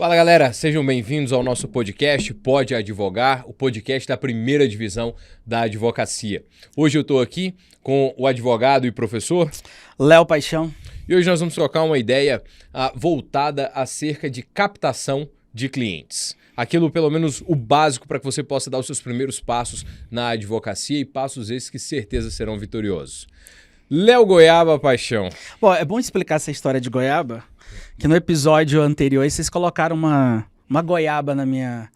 Fala galera, sejam bem-vindos ao nosso podcast Pode Advogar, o podcast da primeira divisão da advocacia. Hoje eu estou aqui com o advogado e professor Léo Paixão. E hoje nós vamos trocar uma ideia voltada acerca de captação de clientes. Aquilo, pelo menos, o básico para que você possa dar os seus primeiros passos na advocacia e passos esses que certeza serão vitoriosos. Léo Goiaba Paixão. Bom, é bom explicar essa história de goiaba, que no episódio anterior vocês colocaram uma goiaba na minha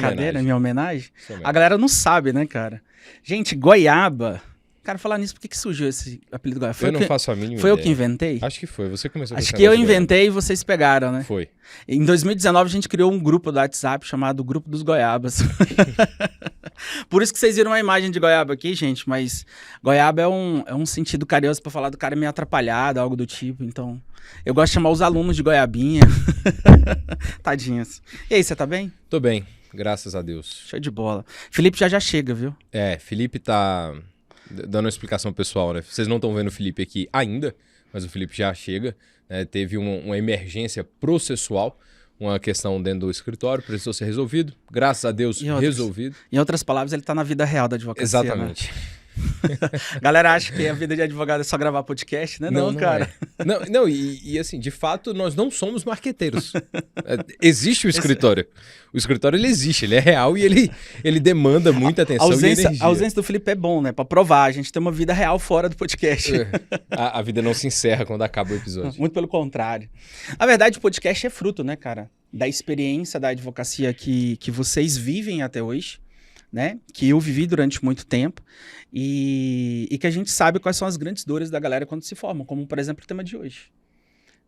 cadeira, na minha homenagem. A galera não sabe, né, cara? Gente, goiaba... Cara, falar nisso, por que surgiu esse apelido goiaba? Eu não faço a mínima ideia. Foi eu que inventei? Acho que foi, você começou com Acho que eu inventei e vocês pegaram, né? Foi. Em 2019 a gente criou um grupo do WhatsApp chamado Grupo dos Goiabas. Por isso que vocês viram uma imagem de goiaba aqui, gente, mas goiaba é um sentido carinhoso pra falar do cara meio atrapalhado, algo do tipo, então... Eu gosto de chamar os alunos de goiabinha. Tadinhos. E aí, você tá bem? Tô bem, graças a Deus. Show de bola. Felipe já chega, viu? Felipe tá... Dando uma explicação pessoal, né? Vocês não estão vendo o Felipe aqui ainda, mas o Felipe já chega. Né? Teve uma emergência processual, uma questão dentro do escritório, precisou ser resolvido. Graças a Deus, resolvido. Em outras palavras, ele tá na vida real da advocacia. Exatamente. Né? Galera acha que a vida de advogado é só gravar podcast, né? Não, cara. É. Assim, de fato, nós não somos marqueteiros. Existe o escritório. O escritório, ele existe, ele é real e ele demanda muita atenção e energia. A ausência do Felipe é bom, né? Pra provar, a gente tem uma vida real fora do podcast. A vida não se encerra quando acaba o episódio. Muito pelo contrário. Na verdade, o podcast é fruto, né, cara? Da experiência da advocacia que vocês vivem até hoje. Né? Que eu vivi durante muito tempo e que a gente sabe quais são as grandes dores da galera quando se formam, como, por exemplo, o tema de hoje.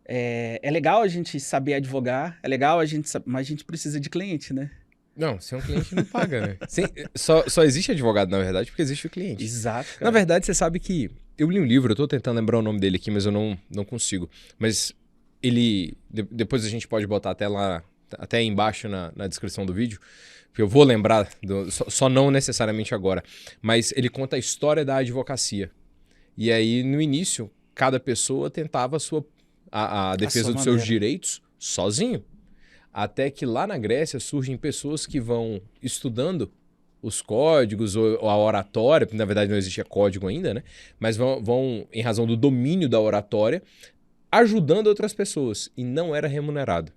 É legal a gente saber advogar, é legal mas a gente precisa de cliente, né? Não, sem um cliente não paga, né? Só existe advogado, na verdade, porque existe o cliente. Exato, cara. Na verdade, você sabe que... Eu li um livro, eu tô tentando lembrar o nome dele aqui, mas eu não consigo. Mas ele... Depois a gente pode botar até lá, até aí embaixo na descrição do vídeo, porque eu vou lembrar, só não necessariamente agora, mas ele conta a história da advocacia. E aí, no início, cada pessoa tentava a defesa dos seus direitos sozinho. Até que lá na Grécia surgem pessoas que vão estudando os códigos ou a oratória, porque na verdade não existia código ainda, né? Mas vão em razão do domínio da oratória, ajudando outras pessoas. E não era remunerado.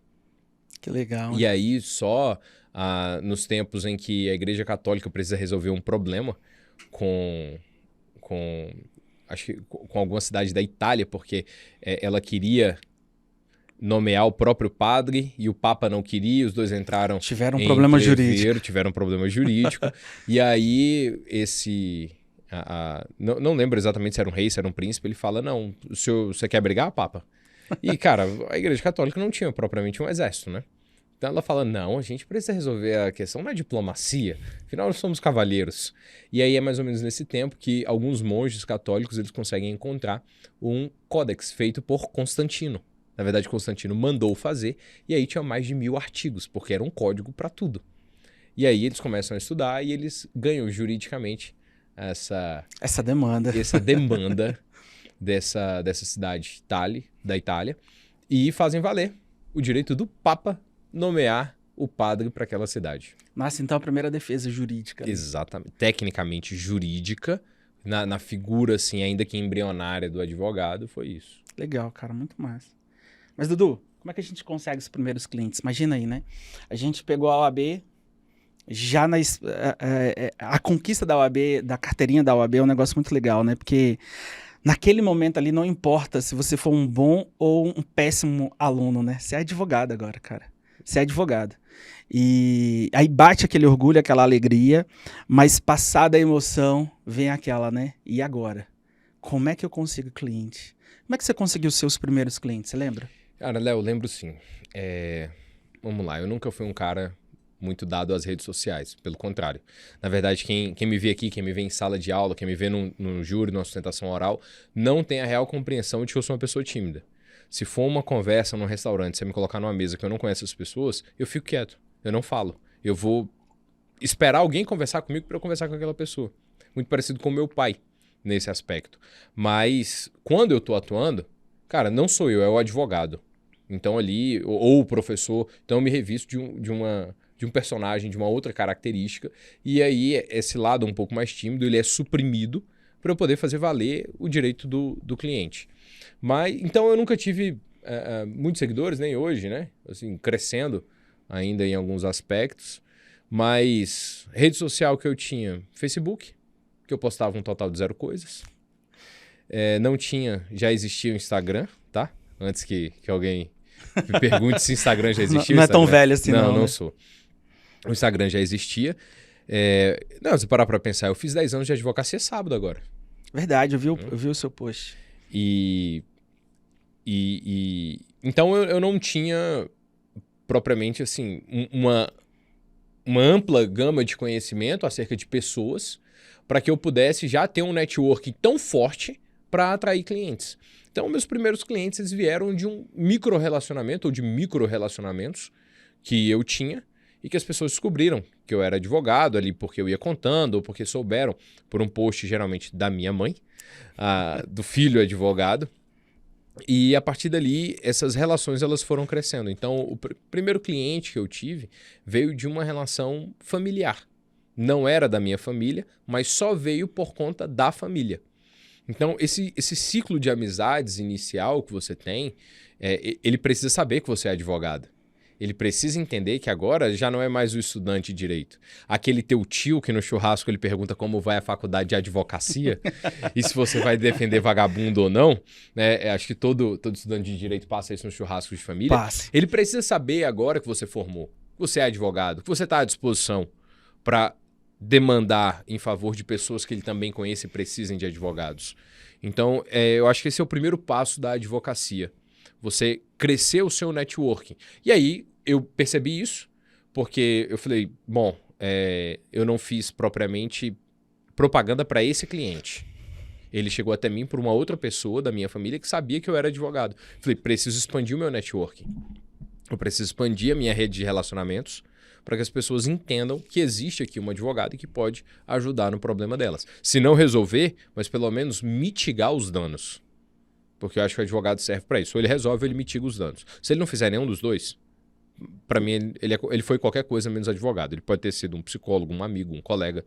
Que legal. E aí só... nos tempos em que a Igreja Católica precisa resolver um problema acho que com alguma cidade da Itália, porque ela queria nomear o próprio padre e o Papa não queria, os dois entraram... Tiveram um problema jurídico. Tiveram um problema jurídico. E aí não lembro exatamente se era um rei, se era um príncipe, ele fala, não, você quer brigar, Papa? E, cara, a Igreja Católica não tinha propriamente um exército, né? Então ela fala, não, a gente precisa resolver a questão na diplomacia, afinal nós somos cavalheiros. E aí é mais ou menos nesse tempo que alguns monges católicos eles conseguem encontrar um códex feito por Constantino. Na verdade, Constantino mandou fazer e aí tinha mais de 1000 artigos, porque era um código para tudo. E aí eles começam a estudar e eles ganham juridicamente essa demanda dessa cidade da Itália e fazem valer o direito do Papa nomear o padre para aquela cidade. Nossa, então a primeira defesa jurídica. Né? Exatamente. Tecnicamente jurídica, na figura, assim, ainda que embrionária do advogado, foi isso. Legal, cara, muito massa. Mas, Dudu, como é que a gente consegue os primeiros clientes? Imagina aí, né? A gente pegou a OAB, a conquista da OAB, da carteirinha da OAB é um negócio muito legal, né? Porque naquele momento ali não importa se você for um bom ou um péssimo aluno, né? Você é advogado agora, cara. Você é advogado. E aí bate aquele orgulho, aquela alegria, mas passada a emoção, vem aquela, né? E agora? Como é que eu consigo cliente? Como é que você conseguiu os seus primeiros clientes, você lembra? Cara, Léo, eu lembro sim. Vamos lá, eu nunca fui um cara muito dado às redes sociais, pelo contrário. Na verdade, quem me vê aqui, quem me vê em sala de aula, quem me vê no júri, numa sustentação oral, não tem a real compreensão de que eu sou uma pessoa tímida. Se for uma conversa num restaurante, você me colocar numa mesa que eu não conheço as pessoas, eu fico quieto, eu não falo. Eu vou esperar alguém conversar comigo para eu conversar com aquela pessoa. Muito parecido com o meu pai nesse aspecto. Mas quando eu tô atuando, cara, não sou eu, é o advogado. Então ali, ou o professor, então eu me revisto de um personagem, de uma outra característica, e aí esse lado um pouco mais tímido, ele é suprimido para eu poder fazer valer o direito do cliente. Mas, então eu nunca tive muitos seguidores, nem hoje, né? Assim, crescendo ainda em alguns aspectos, mas rede social que eu tinha, Facebook, que eu postava um total de 0 coisas. Não tinha, já existia o Instagram, tá? Antes que alguém me pergunte se o Instagram já existia. Não é tão velho assim, não. Não né? sou. O Instagram já existia. Não, se parar pra pensar, eu fiz 10 anos de advocacia sábado agora. Verdade, eu vi o seu post. Então eu não tinha propriamente assim uma ampla gama de conhecimento acerca de pessoas para que eu pudesse já ter um network tão forte para atrair clientes. Então, meus primeiros clientes eles vieram de um micro-relacionamento ou de micro-relacionamentos que eu tinha e que as pessoas descobriram que eu era advogado ali porque eu ia contando ou porque souberam por um post geralmente da minha mãe, do filho advogado. E a partir dali, essas relações elas foram crescendo. Então, o primeiro cliente que eu tive veio de uma relação familiar. Não era da minha família, mas só veio por conta da família. Então, esse ciclo de amizades inicial que você tem, ele precisa saber que você é advogado. Ele precisa entender que agora já não é mais o estudante de direito. Aquele teu tio que no churrasco ele pergunta como vai a faculdade de advocacia e se você vai defender vagabundo ou não, né? Acho que todo estudante de direito passa isso no churrasco de família. Passa. Ele precisa saber agora que você formou, que você é advogado, que você está à disposição para demandar em favor de pessoas que ele também conhece e precisem de advogados. Então, eu acho que esse é o primeiro passo da advocacia. Você crescer o seu networking. E aí, eu percebi isso, porque eu falei, bom, eu não fiz propriamente propaganda para esse cliente. Ele chegou até mim por uma outra pessoa da minha família que sabia que eu era advogado. Falei, preciso expandir o meu networking. Eu preciso expandir a minha rede de relacionamentos para que as pessoas entendam que existe aqui um advogado e que pode ajudar no problema delas. Se não resolver, mas pelo menos mitigar os danos. Porque eu acho que o advogado serve para isso. Ou ele resolve ou ele mitiga os danos. Se ele não fizer nenhum dos dois, para mim ele foi qualquer coisa menos advogado. Ele pode ter sido um psicólogo, um amigo, um colega,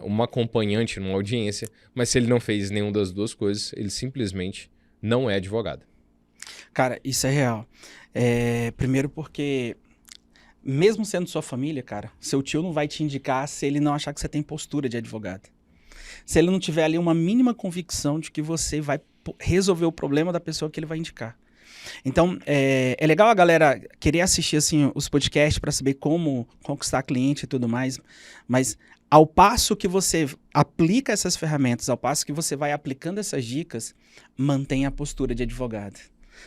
um acompanhante numa audiência, mas se ele não fez nenhuma das duas coisas, ele simplesmente não é advogado. Cara, isso é real. Primeiro porque, mesmo sendo sua família, cara, seu tio não vai te indicar se ele não achar que você tem postura de advogado. Se ele não tiver ali uma mínima convicção de que você vai resolver o problema da pessoa que ele vai indicar. Então, é legal a galera querer assistir assim, os podcasts para saber como conquistar cliente e tudo mais, mas ao passo que você aplica essas ferramentas, ao passo que você vai aplicando essas dicas, mantenha a postura de advogado.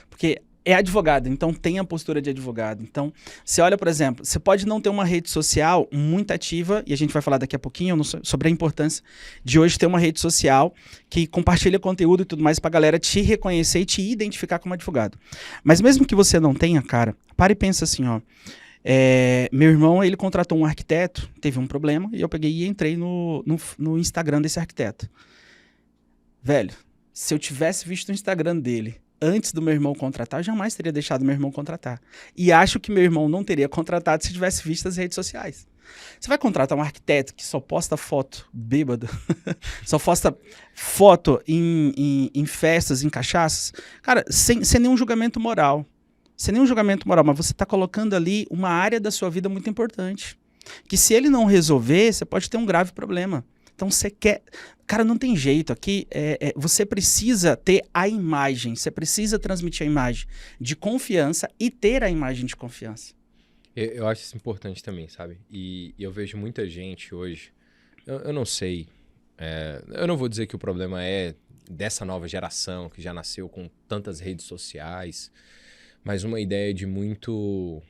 Porque é advogado, então tem a postura de advogado. Então, você olha, por exemplo, você pode não ter uma rede social muito ativa, e a gente vai falar daqui a pouquinho sobre a importância de hoje ter uma rede social que compartilha conteúdo e tudo mais pra galera te reconhecer e te identificar como advogado. Mas mesmo que você não tenha, cara, para e pensa assim, ó. Meu irmão, ele contratou um arquiteto, teve um problema, e eu peguei e entrei no Instagram desse arquiteto. Velho, se eu tivesse visto o Instagram dele antes do meu irmão contratar, eu jamais teria deixado meu irmão contratar. E acho que meu irmão não teria contratado se tivesse visto as redes sociais. Você vai contratar um arquiteto que só posta foto bêbado, só posta foto em festas, em cachaças, cara, sem nenhum julgamento moral. Sem nenhum julgamento moral, mas você está colocando ali uma área da sua vida muito importante. Que se ele não resolver, você pode ter um grave problema. Então você quer... Cara, não tem jeito. Aqui você precisa ter a imagem, você precisa transmitir a imagem de confiança e ter a imagem de confiança. Eu acho isso importante também, sabe? E eu vejo muita gente hoje... Eu não sei... eu não vou dizer que o problema é dessa nova geração que já nasceu com tantas redes sociais, mas uma ideia de muito...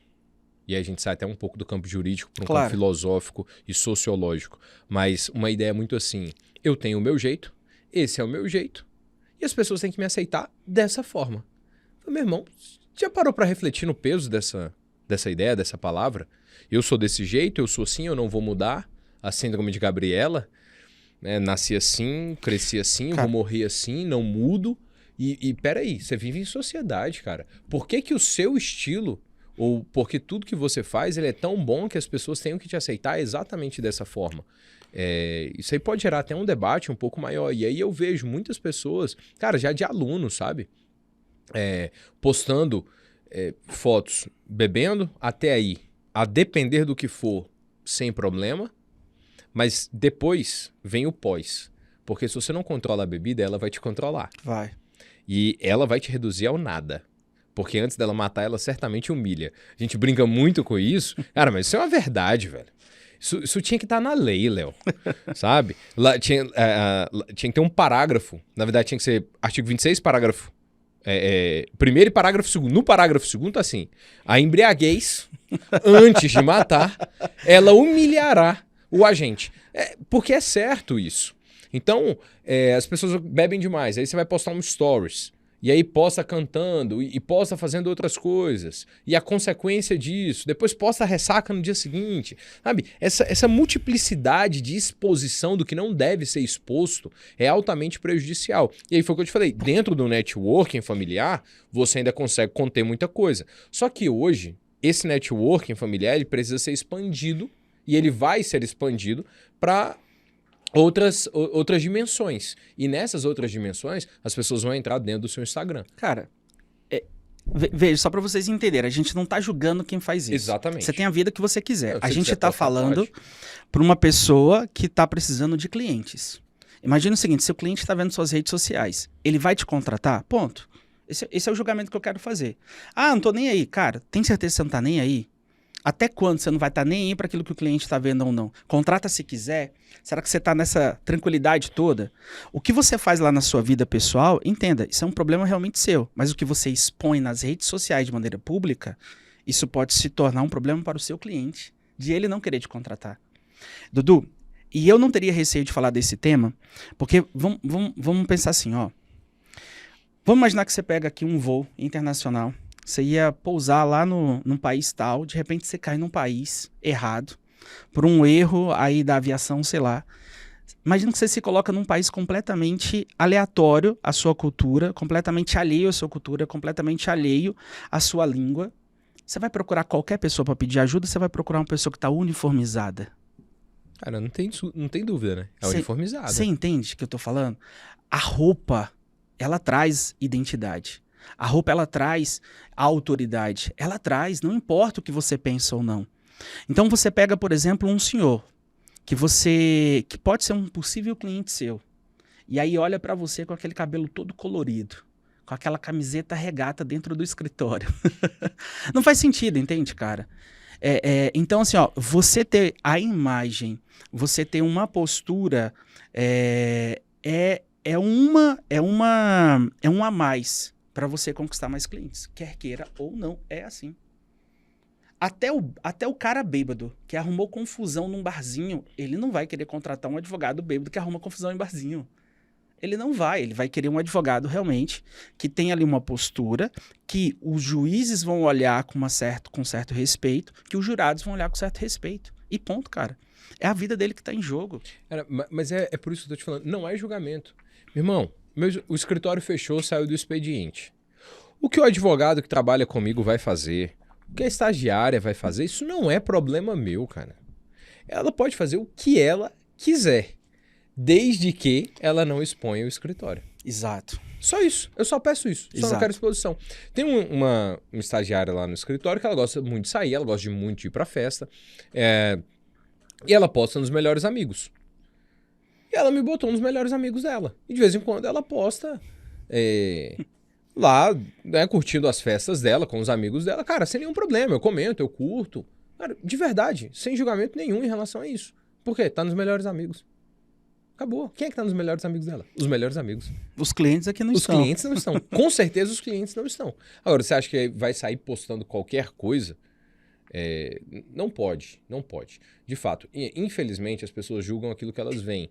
E a gente sai até um pouco do campo jurídico para um campo filosófico e sociológico. Mas uma ideia muito assim, eu tenho o meu jeito, esse é o meu jeito, e as pessoas têm que me aceitar dessa forma. Meu irmão, já parou para refletir no peso dessa ideia, dessa palavra? Eu sou desse jeito, eu sou assim, eu não vou mudar. A síndrome de Gabriela, né? Nasci assim, cresci assim, vou morrer assim, não mudo. E peraí, você vive em sociedade, cara. Por que que o seu estilo, ou porque tudo que você faz, ele é tão bom que as pessoas tenham que te aceitar exatamente dessa forma? Isso aí pode gerar até um debate um pouco maior. E aí eu vejo muitas pessoas, cara, já de alunos, sabe? Postando fotos bebendo até aí, a depender do que for, sem problema, mas depois vem o pós. Porque se você não controla a bebida, ela vai te controlar. Vai. E ela vai te reduzir ao nada. Porque antes dela matar, ela certamente humilha. A gente brinca muito com isso. Cara, mas isso é uma verdade, velho. Isso tinha que estar na lei, Léo. Sabe? Lá tinha que ter um parágrafo. Na verdade, tinha que ser artigo 26, parágrafo primeiro e parágrafo segundo. No parágrafo segundo tá assim: a embriaguez, antes de matar, ela humilhará o agente. Porque é certo isso. Então, as pessoas bebem demais. Aí você vai postar um stories. E aí posta cantando e posta fazendo outras coisas. E a consequência disso. Depois posta a ressaca no dia seguinte. Sabe? Essa multiplicidade de exposição do que não deve ser exposto é altamente prejudicial. E aí foi o que eu te falei. Dentro do networking familiar, você ainda consegue conter muita coisa. Só que hoje, esse networking familiar ele precisa ser expandido. E ele vai ser expandido para outras dimensões. E nessas outras dimensões, as pessoas vão entrar dentro do seu Instagram. Cara, veja, só pra vocês entenderem, a gente não tá julgando quem faz isso. Exatamente. Você tem a vida que você quiser. A gente quiser tá postar, falando pode. pra uma pessoa que tá precisando de clientes. Imagina o seguinte, se o cliente tá vendo suas redes sociais, ele vai te contratar? Ponto. Esse é o julgamento que eu quero fazer. Ah, não tô nem aí. Cara, tem certeza que você não tá nem aí? Até quando você não vai estar nem aí para aquilo que o cliente está vendo ou não? Contrata se quiser. Será que você está nessa tranquilidade toda? O que você faz lá na sua vida pessoal, entenda, isso é um problema realmente seu. Mas o que você expõe nas redes sociais de maneira pública, isso pode se tornar um problema para o seu cliente, de ele não querer te contratar. Dudu, e eu não teria receio de falar desse tema, porque vamos pensar assim, ó. Vamos imaginar que você pega aqui um voo internacional. Você ia pousar lá num país tal, de repente você cai num país errado, por um erro aí da aviação, sei lá. Imagina que você se coloca num país completamente aleatório à sua cultura, completamente alheio à sua cultura, completamente alheio à sua língua. Você vai procurar qualquer pessoa para pedir ajuda, você vai procurar uma pessoa que está uniformizada. Cara, não tem dúvida, né? É uniformizada. Você entende o que eu tô falando? A roupa, ela traz identidade. A roupa, ela traz a autoridade. Ela traz, não importa o que você pensa ou não. Então, você pega, por exemplo, um senhor que pode ser um possível cliente seu. E aí olha pra você com aquele cabelo todo colorido, com aquela camiseta regata dentro do escritório. Não faz sentido, entende, cara? Então, assim, ó, você ter a imagem, você ter uma postura, um a mais para você conquistar mais clientes. Quer queira ou não, é assim. Até o cara bêbado que arrumou confusão num barzinho, ele não vai querer contratar um advogado bêbado que arruma confusão em barzinho. Ele não vai, ele vai querer um advogado realmente que tenha ali uma postura, que os juízes vão olhar com certo respeito, que os jurados vão olhar com certo respeito. E ponto, cara. É a vida dele que tá em jogo. Mas é por isso que eu tô te falando, não é julgamento. Meu irmão, o escritório fechou, saiu do expediente. O que o advogado que trabalha comigo vai fazer, o que a estagiária vai fazer, isso não é problema meu, cara. Ela pode fazer o que ela quiser, desde que ela não exponha o escritório. Exato. Só isso. Eu só peço isso. Só não quero exposição. Tem uma estagiária lá no escritório que ela gosta muito de sair, ela gosta muito de ir pra festa. E ela posta nos melhores amigos. E ela me botou nos melhores amigos dela. E de vez em quando ela posta lá, né, curtindo as festas dela com os amigos dela. Cara, sem nenhum problema. Eu comento, eu curto. Cara, de verdade, sem julgamento nenhum em relação a isso. Por quê? Tá nos melhores amigos. Acabou. Quem é que tá nos melhores amigos dela? Os melhores amigos. Os clientes aqui não estão. Os clientes não estão. Com certeza os clientes não estão. Agora, você acha que vai sair postando qualquer coisa? Não pode. Não pode. De fato, infelizmente, as pessoas julgam aquilo que elas veem.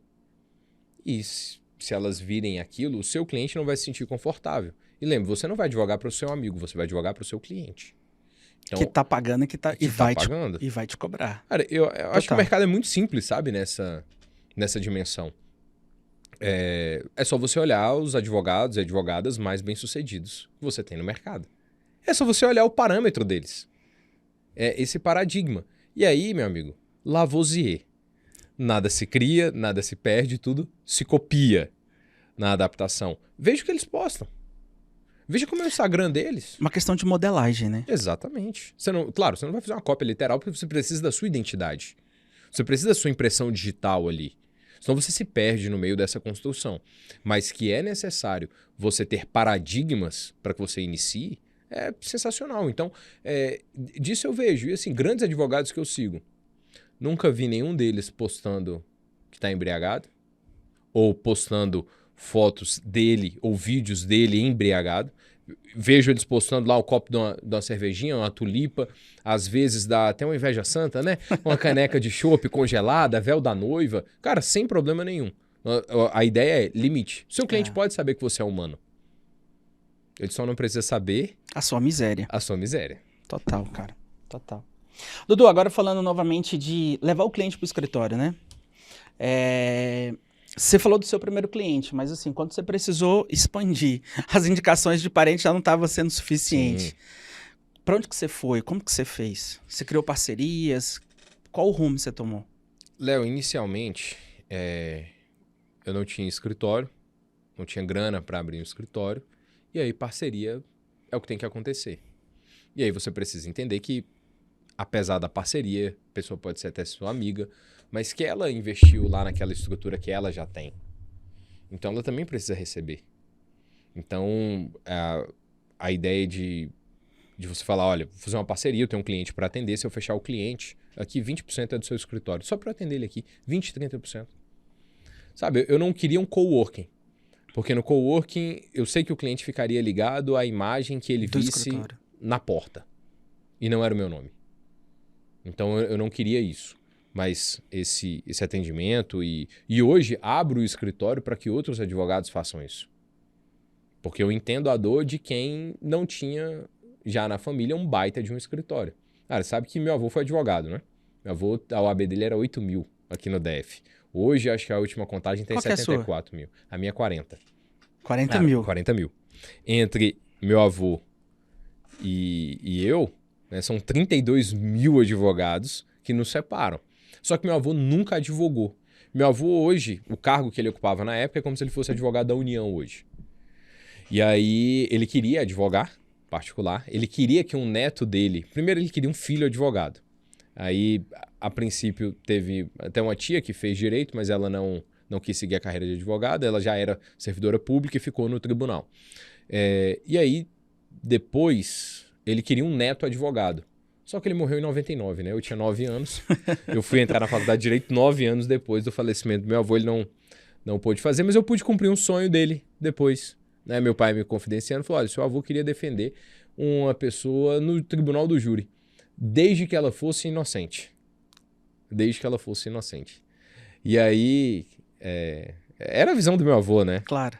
E se elas virem aquilo, o seu cliente não vai se sentir confortável. E lembre, você não vai advogar para o seu amigo, você vai advogar para o seu cliente. Então, que tá pagando e pagando. E vai te cobrar. Cara, eu acho que o mercado é muito simples, sabe, nessa dimensão. É só você olhar os advogados e advogadas mais bem-sucedidos que você tem no mercado. É só você olhar o parâmetro deles. É esse paradigma. E aí, meu amigo, Lavoisier. Nada se cria, nada se perde, tudo se copia na adaptação. Veja o que eles postam. Veja como é o Instagram deles. Uma questão de modelagem, né? Exatamente. Claro, você não vai fazer uma cópia literal porque você precisa da sua identidade. Você precisa da sua impressão digital ali. Senão você se perde no meio dessa construção. Mas que é necessário você ter paradigmas para que você inicie, é sensacional. Então, disso eu vejo. E assim, grandes advogados que eu sigo, nunca vi nenhum deles postando que está embriagado, ou postando fotos dele ou vídeos dele embriagado. Vejo eles postando lá o copo de uma cervejinha, uma tulipa, às vezes dá até uma inveja santa, né? Uma caneca de chopp congelada, véu da noiva. Cara, sem problema nenhum. A ideia é limite. Seu cliente pode saber que você é humano. Ele só não precisa saber... A sua miséria. A sua miséria. Total, cara. Total. Dudu, agora falando novamente de levar o cliente para o escritório, né? Você falou do seu primeiro cliente, mas assim, quando você precisou expandir, as indicações de parente já não estavam sendo suficientes. Para onde que você foi? Como que você fez? Você criou parcerias? Qual o rumo você tomou? Léo, inicialmente, eu não tinha escritório, não tinha grana para abrir um escritório, e aí parceria é o que tem que acontecer. E aí você precisa entender que, apesar da parceria, a pessoa pode ser até sua amiga, mas que ela investiu lá naquela estrutura que ela já tem. Então ela também precisa receber. Então a ideia de você falar, olha, vou fazer uma parceria, eu tenho um cliente para atender, se eu fechar o cliente, aqui 20% é do seu escritório, só para atender ele aqui, 20%, 30%. Sabe, eu não queria um coworking, porque no coworking eu sei que o cliente ficaria ligado à imagem que ele visse na porta, e não era o meu nome. Então eu não queria isso. Mas esse atendimento e hoje abro o escritório para que outros advogados façam isso. Porque eu entendo a dor de quem não tinha já na família um baita de um escritório. Cara, sabe que meu avô foi advogado, né? Meu avô, a OAB dele era 8 mil aqui no DF. Hoje, acho que a última contagem tem 74 mil. A minha é 40. 40 mil? 40 mil. Entre meu avô e eu, né, são 32 mil advogados que nos separam. Só que meu avô nunca advogou. Meu avô hoje, o cargo que ele ocupava na época é como se ele fosse advogado da União hoje. E aí ele queria advogar, particular, ele queria que um neto dele... Primeiro ele queria um filho advogado. Aí, a princípio, teve até uma tia que fez direito, mas ela não quis seguir a carreira de advogada, ela já era servidora pública e ficou no tribunal. E aí, depois, ele queria um neto advogado. Só que ele morreu em 99, né? Eu tinha 9 anos. Eu fui entrar na faculdade de Direito 9 anos depois do falecimento do meu avô. Ele não pôde fazer, mas eu pude cumprir um sonho dele depois. Né? Meu pai me confidenciando falou, olha, seu avô queria defender uma pessoa no tribunal do júri, desde que ela fosse inocente. Desde que ela fosse inocente. E aí, era a visão do meu avô, né? Claro.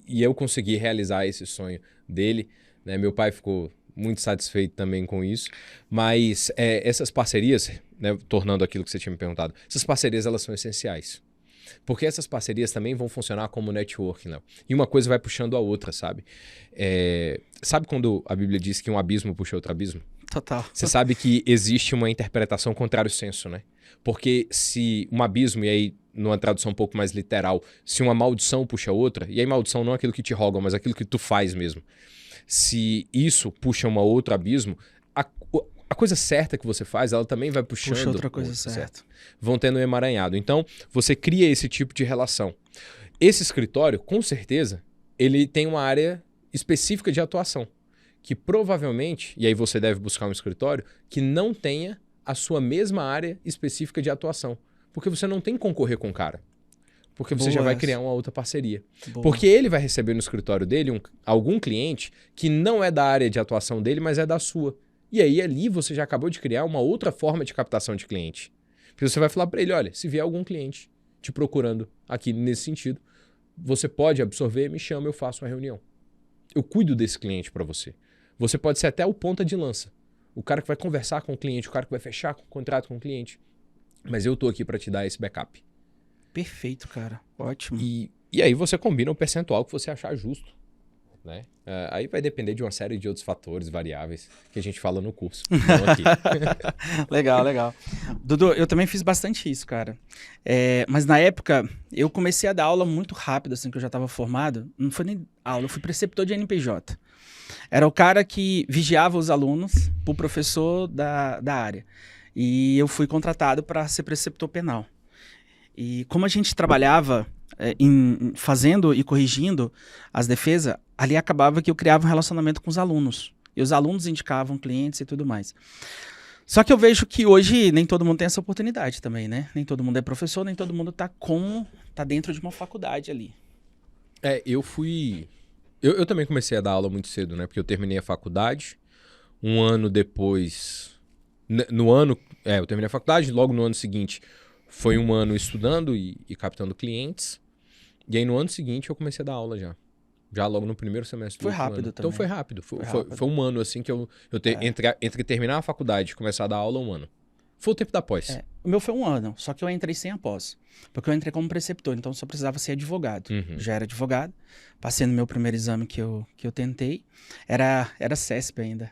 E eu consegui realizar esse sonho dele. Né? Meu pai ficou muito satisfeito também com isso, mas essas parcerias, né, tornando aquilo que você tinha me perguntado, essas parcerias elas são essenciais, porque essas parcerias também vão funcionar como network, né? E uma coisa vai puxando a outra, sabe? Sabe quando a Bíblia diz que um abismo puxa outro abismo? Total. Você sabe que existe uma interpretação contrário senso, né? Porque se um abismo, e aí numa tradução um pouco mais literal, se uma maldição puxa outra, e aí maldição não é aquilo que te rogam, mas aquilo que tu faz mesmo. Se isso puxa um outro abismo, a coisa certa que você faz, ela também vai puxando... Puxa outra coisa certa. Vão tendo um emaranhado. Então, você cria esse tipo de relação. Esse escritório, com certeza, ele tem uma área específica de atuação, que provavelmente, e aí você deve buscar um escritório, que não tenha a sua mesma área específica de atuação. Porque você não tem que concorrer com o cara. Porque você já vai criar uma outra parceria. Boa. Porque ele vai receber no escritório dele algum cliente que não é da área de atuação dele, mas é da sua. E aí ali você já acabou de criar uma outra forma de captação de cliente. Porque você vai falar para ele, olha, se vier algum cliente te procurando aqui nesse sentido, você pode absorver, me chama, eu faço uma reunião. Eu cuido desse cliente para você. Você pode ser até o ponta de lança. O cara que vai conversar com o cliente, o cara que vai fechar o contrato com o cliente. Mas eu tô aqui para te dar esse backup. Perfeito, cara. Ótimo. E aí você combina o percentual que você achar justo, né? Aí vai depender de uma série de outros fatores, variáveis, que a gente fala no curso, não aqui. Legal, legal. Dudu, eu também fiz bastante isso, cara. Mas na época, eu comecei a dar aula muito rápido, assim, que eu já estava formado. Não foi nem aula, eu fui preceptor de NPJ. Era o cara que vigiava os alunos pro professor da área. E eu fui contratado para ser preceptor penal. E como a gente trabalhava fazendo e corrigindo as defesas, ali acabava que eu criava um relacionamento com os alunos. E os alunos indicavam clientes e tudo mais. Só que eu vejo que hoje nem todo mundo tem essa oportunidade também, né? Nem todo mundo é professor, nem todo mundo tá dentro de uma faculdade ali. Eu também comecei a dar aula muito cedo, né? Porque eu terminei a faculdade, um ano depois... eu terminei a faculdade, logo no ano seguinte foi um ano estudando e captando clientes. E aí no ano seguinte eu comecei a dar aula já. Já logo no primeiro semestre do Foi outro rápido ano. também. Então foi rápido. Foi um ano assim que entre terminar a faculdade e começar a dar aula, um ano. Foi o tempo da pós. O meu foi um ano, só que eu entrei sem a pós. Porque eu entrei como preceptor, então só precisava ser advogado. Uhum. Já era advogado. Passei no meu primeiro exame que eu tentei. Era CESP ainda.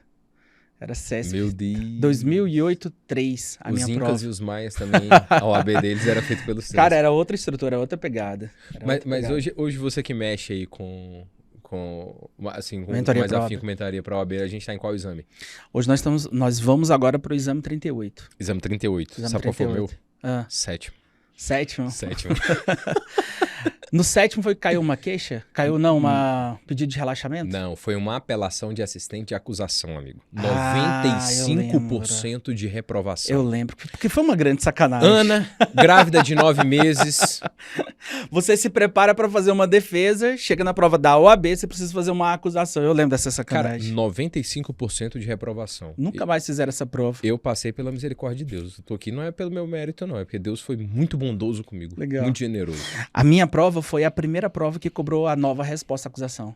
Era CESP. Meu Deus. 2008, 3, a minha prova. Os Incas e os Maias também, a OAB deles era feito pelo CESP. Cara, era outra estrutura, outra pegada. Mas hoje você que mexe aí com mentoria mais afinco, mentoria para a OAB, a gente tá em qual exame? Hoje nós vamos agora pro exame 38. Exame 38. Exame Sabe 38. qual foi o meu? Ah. Sétimo. Sétimo? Sétimo. No sétimo foi que caiu uma queixa? Caiu, não, pedido de relaxamento? Não, foi uma apelação de assistente de acusação, amigo. Ah, 95% de reprovação. Eu lembro, porque foi uma grande sacanagem. Ana, grávida de 9 meses. Você se prepara pra fazer uma defesa, chega na prova da OAB, você precisa fazer uma acusação. Eu lembro dessa Cara, sacanagem. 95% de reprovação. Nunca mais fizeram essa prova. Eu passei pela misericórdia de Deus. Eu tô aqui não é pelo meu mérito, não. É porque Deus foi muito bondoso comigo. Legal. Muito generoso. A minha prova foi a primeira prova que cobrou a nova resposta à acusação.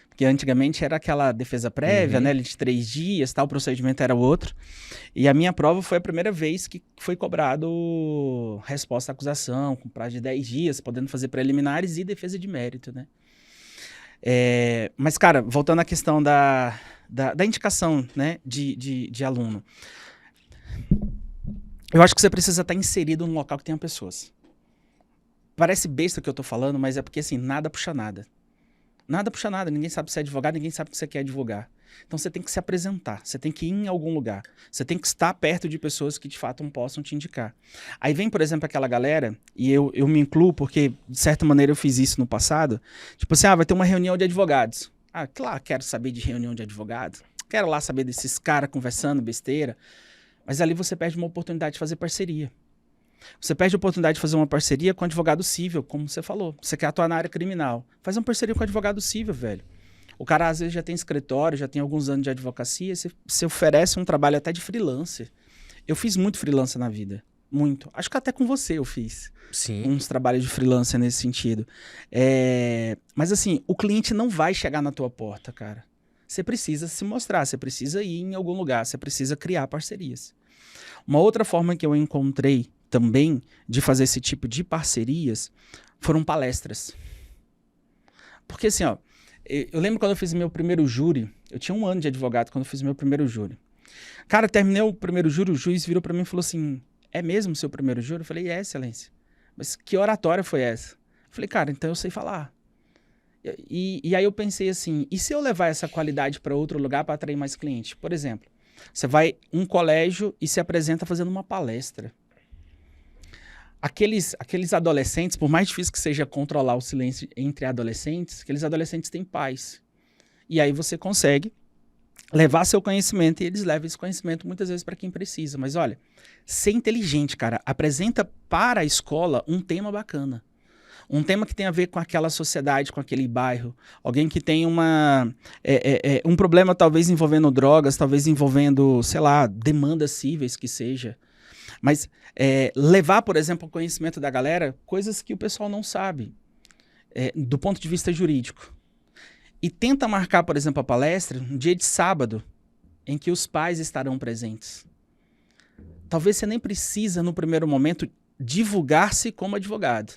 Porque antigamente era aquela defesa prévia, né? De 3 dias, tal, o procedimento era outro. E a minha prova foi a primeira vez que foi cobrado resposta à acusação, com prazo de 10 dias, podendo fazer preliminares e defesa de mérito, né? Mas, cara, voltando à questão da indicação, né, de aluno. Eu acho que você precisa estar inserido num local que tenha pessoas. Parece besta o que eu tô falando, mas é porque, assim, nada puxa nada. Nada puxa nada. Ninguém sabe se é advogado, ninguém sabe o que você quer advogar. Então, você tem que se apresentar. Você tem que ir em algum lugar. Você tem que estar perto de pessoas que, de fato, possam te indicar. Aí vem, por exemplo, aquela galera, e eu me incluo porque, de certa maneira, eu fiz isso no passado. Tipo assim, vai ter uma reunião de advogados. Claro, quero saber de reunião de advogados. Quero lá saber desses caras conversando besteira. Mas ali você perde uma oportunidade de fazer parceria. Você perde a oportunidade de fazer uma parceria com advogado civil, como você falou. Você quer atuar na área criminal. Faz uma parceria com advogado civil, velho. O cara, às vezes, já tem escritório, já tem alguns anos de advocacia. Você oferece um trabalho até de freelancer. Eu fiz muito freelancer na vida. Muito. Acho que até com você eu fiz. Sim. Uns trabalhos de freelancer nesse sentido. Mas, assim, o cliente não vai chegar na tua porta, cara. Você precisa se mostrar, você precisa ir em algum lugar, você precisa criar parcerias. Uma outra forma que eu encontrei também de fazer esse tipo de parcerias foram palestras. Porque assim, eu lembro quando eu fiz meu primeiro júri, eu tinha 1 ano de advogado quando eu fiz meu primeiro júri. Cara, terminei o primeiro júri, o juiz virou pra mim e falou assim, é mesmo o seu primeiro júri? Eu falei, excelência. Mas que oratória foi essa? Eu falei, cara, então eu sei falar. E aí eu pensei assim, e se eu levar essa qualidade para outro lugar para atrair mais clientes? Por exemplo, você vai um colégio e se apresenta fazendo uma palestra. Aqueles adolescentes, por mais difícil que seja controlar o silêncio entre adolescentes, aqueles adolescentes têm pais. E aí você consegue levar seu conhecimento e eles levam esse conhecimento muitas vezes para quem precisa. Mas olha, ser inteligente, cara, apresenta para a escola um tema bacana. Um tema que tem a ver com aquela sociedade, com aquele bairro. Alguém que tem um problema talvez envolvendo drogas, talvez envolvendo, sei lá, demandas cíveis que seja. Mas levar, por exemplo, ao conhecimento da galera coisas que o pessoal não sabe, do ponto de vista jurídico. E tenta marcar, por exemplo, a palestra um dia de sábado, em que os pais estarão presentes. Talvez você nem precisa, no primeiro momento, divulgar-se como advogado.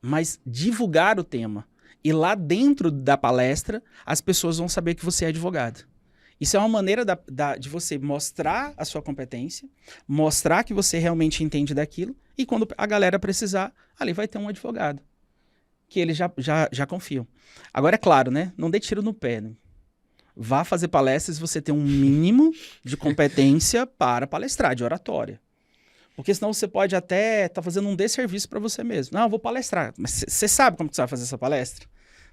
mas divulgar o tema. E lá dentro da palestra, as pessoas vão saber que você é advogado. Isso é uma maneira de você mostrar a sua competência, mostrar que você realmente entende daquilo, e quando a galera precisar, ali vai ter um advogado, que eles já confiam. Agora, é claro, né? Não dê tiro no pé, né? Vá fazer palestras se você tem um mínimo de competência para palestrar, de oratória. Porque senão você pode até estar fazendo um desserviço para você mesmo. Não, eu vou palestrar. Mas você sabe como que você vai fazer essa palestra?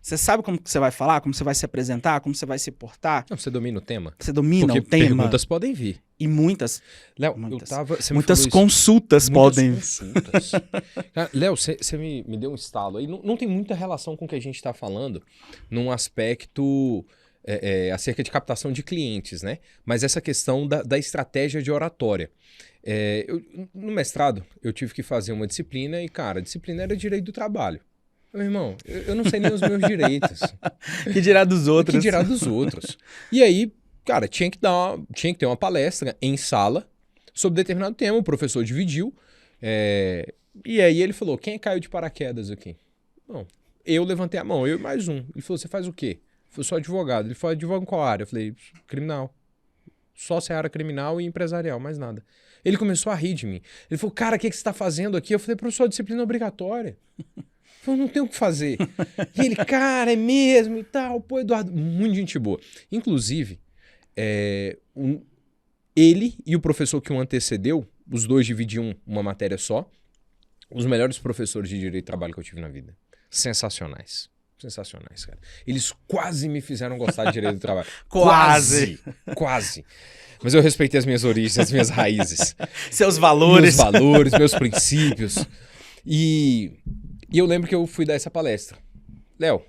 Você sabe como que você vai falar, como você vai se apresentar, como você vai se portar? Não, você domina o tema? Você domina Porque o tema? perguntas podem vir. E muitas. Léo, Muitas consultas podem. Muitas consultas. Cara, Léo, você me deu um estalo aí. Não tem muita relação com o que a gente está falando num aspecto acerca de captação de clientes, né? Mas essa questão da estratégia de oratória. No mestrado, eu tive que fazer uma disciplina e, cara, a disciplina era direito do trabalho. Meu irmão, eu não sei nem os meus direitos. Que dirá dos outros. Que dirá dos outros. E aí, cara, tinha que ter uma palestra em sala sobre determinado tema. O professor dividiu. E aí ele falou, quem caiu de paraquedas aqui? Bom, eu levantei a mão, eu e mais um. Ele falou, você faz o quê? Eu sou advogado. Ele falou, advogado em qual área? Eu falei, criminal. Só seara criminal e empresarial, mais nada. Ele começou a rir de mim. Ele falou, cara, o que você está fazendo aqui? Eu falei, professor, a disciplina é obrigatória. Eu não tenho o que fazer. E ele, cara, é mesmo e tal. Pô, Eduardo, muito gente boa. Inclusive, ele e o professor que o antecedeu, os dois dividiam uma matéria só, os melhores professores de direito de trabalho que eu tive na vida. Sensacionais. Sensacionais, cara. Eles quase me fizeram gostar de direito do trabalho. Quase. Mas eu respeitei as minhas origens, as minhas raízes. Seus valores. Meus valores, meus princípios. E eu lembro que eu fui dar essa palestra. Léo,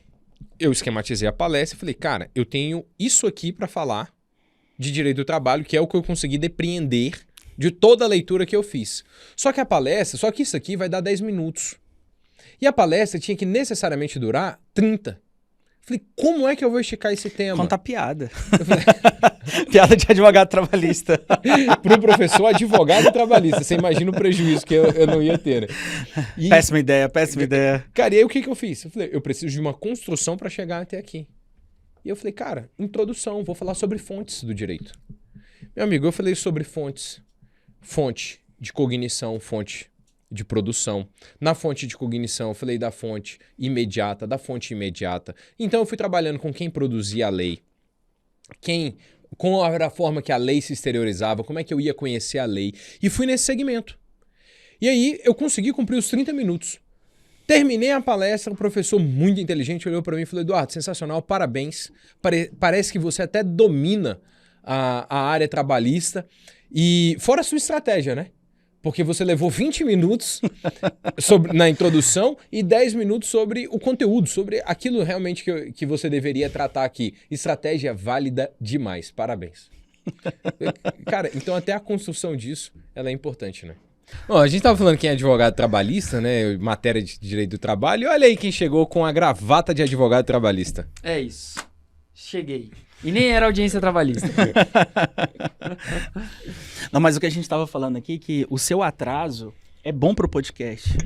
eu esquematizei a palestra e falei, cara, eu tenho isso aqui para falar de direito do trabalho, que é o que eu consegui depreender de toda a leitura que eu fiz. Só que isso aqui vai dar 10 minutos. E a palestra tinha que necessariamente durar 30. Falei, como é que eu vou esticar esse tema? Conta piada. Piada de advogado trabalhista. Pro professor, advogado trabalhista. Você imagina o prejuízo que eu não ia ter, né? Péssima ideia. Cara, e aí o que eu fiz? Eu falei, eu preciso de uma construção para chegar até aqui. E eu falei, cara, introdução, vou falar sobre fontes do direito. Meu amigo, eu falei sobre fontes. Fonte de cognição, fonte de produção. Na fonte de cognição, eu falei da fonte imediata, da fonte imediata. Então eu fui trabalhando com quem produzia a lei, com a forma que a lei se exteriorizava, como é que eu ia conhecer a lei. E fui nesse segmento. E aí eu consegui cumprir os 30 minutos. Terminei a palestra, um professor muito inteligente olhou para mim e falou, Eduardo, sensacional, parabéns. Parece que você até domina a área trabalhista. E fora a sua estratégia, né? Porque você levou 20 minutos na introdução e 10 minutos sobre o conteúdo, sobre aquilo realmente que você deveria tratar aqui. Estratégia válida demais. Parabéns. Cara, então até a construção disso, ela é importante, né? Bom, a gente tava falando quem é advogado trabalhista, né? Matéria de direito do trabalho. E olha aí quem chegou com a gravata de advogado trabalhista. É isso. Cheguei. E nem era audiência trabalhista. Não, mas o que a gente estava falando aqui, que o seu atraso é bom pro podcast.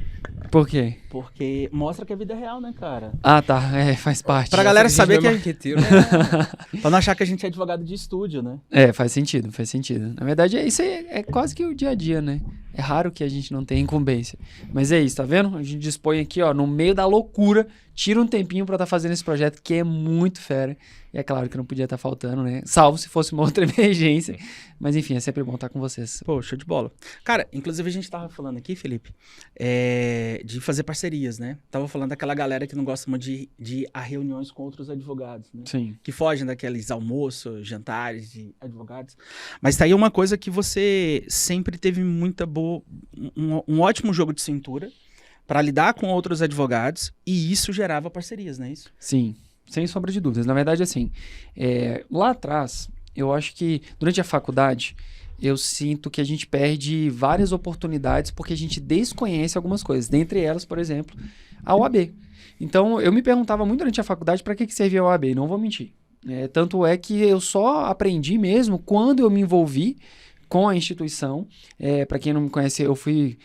Por quê? Porque mostra que a vida é real, né, cara? Ah, tá. Faz parte. Pra galera saber que é marqueteiro. Pra não achar que a gente é advogado de estúdio, né? Faz sentido. Na verdade, isso aí é quase que o dia a dia, né? É raro que a gente não tenha incumbência. Mas é isso, tá vendo? A gente dispõe aqui, ó, no meio da loucura, tira um tempinho pra estar fazendo esse projeto que é muito fera. E é claro que não podia estar faltando, né? Salvo se fosse uma outra emergência. Mas enfim, é sempre bom estar com vocês. Pô, show de bola. Cara, inclusive a gente tava falando aqui, Felipe, de fazer parcerias, né? Tava falando daquela galera que não gosta muito de ir a reuniões com outros advogados, né? Sim. Que fogem daqueles almoços, jantares de advogados. Mas tá aí uma coisa que você sempre teve muita boa... Um ótimo jogo de cintura para lidar com outros advogados e isso gerava parcerias, não é isso? Sim. Sem sombra de dúvidas. Na verdade, assim, lá atrás, eu acho que durante a faculdade, eu sinto que a gente perde várias oportunidades porque a gente desconhece algumas coisas. Dentre elas, por exemplo, a OAB. Então, eu me perguntava muito durante a faculdade para que servia a OAB, não vou mentir. Tanto é que eu só aprendi mesmo quando eu me envolvi com a instituição. Para quem não me conhece, eu fui,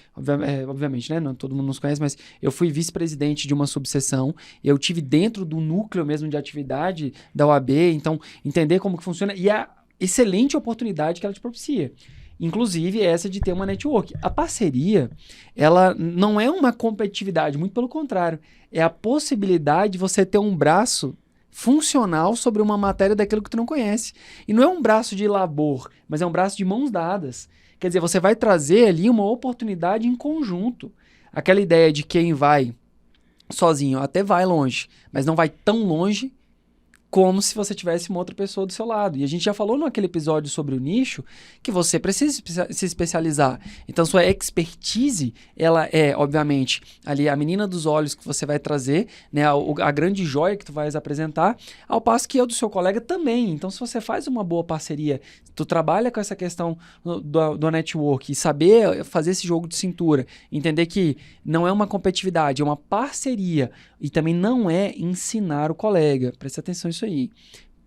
obviamente, né, não todo mundo nos conhece, mas eu fui vice-presidente de uma subseção. Eu tive dentro do núcleo mesmo de atividade da OAB, então entender como que funciona e a excelente oportunidade que ela te propicia. Inclusive essa de ter uma network. A parceria, ela não é uma competitividade, muito pelo contrário. É a possibilidade de você ter um braço funcional sobre uma matéria daquilo que tu não conhece. E não é um braço de labor, mas é um braço de mãos dadas. Quer dizer, você vai trazer ali uma oportunidade em conjunto. Aquela ideia de quem vai sozinho até vai longe, mas não vai tão longe como se você tivesse uma outra pessoa do seu lado. E a gente já falou naquele episódio sobre o nicho que você precisa se especializar. Então, sua expertise, ela é, obviamente, ali a menina dos olhos que você vai trazer, né, a grande joia que tu vais apresentar, ao passo que eu do seu colega também. Então, se você faz uma boa parceria, tu trabalha com essa questão do network e saber fazer esse jogo de cintura, entender que não é uma competitividade, é uma parceria e também não é ensinar o colega. Preste atenção nisso aí.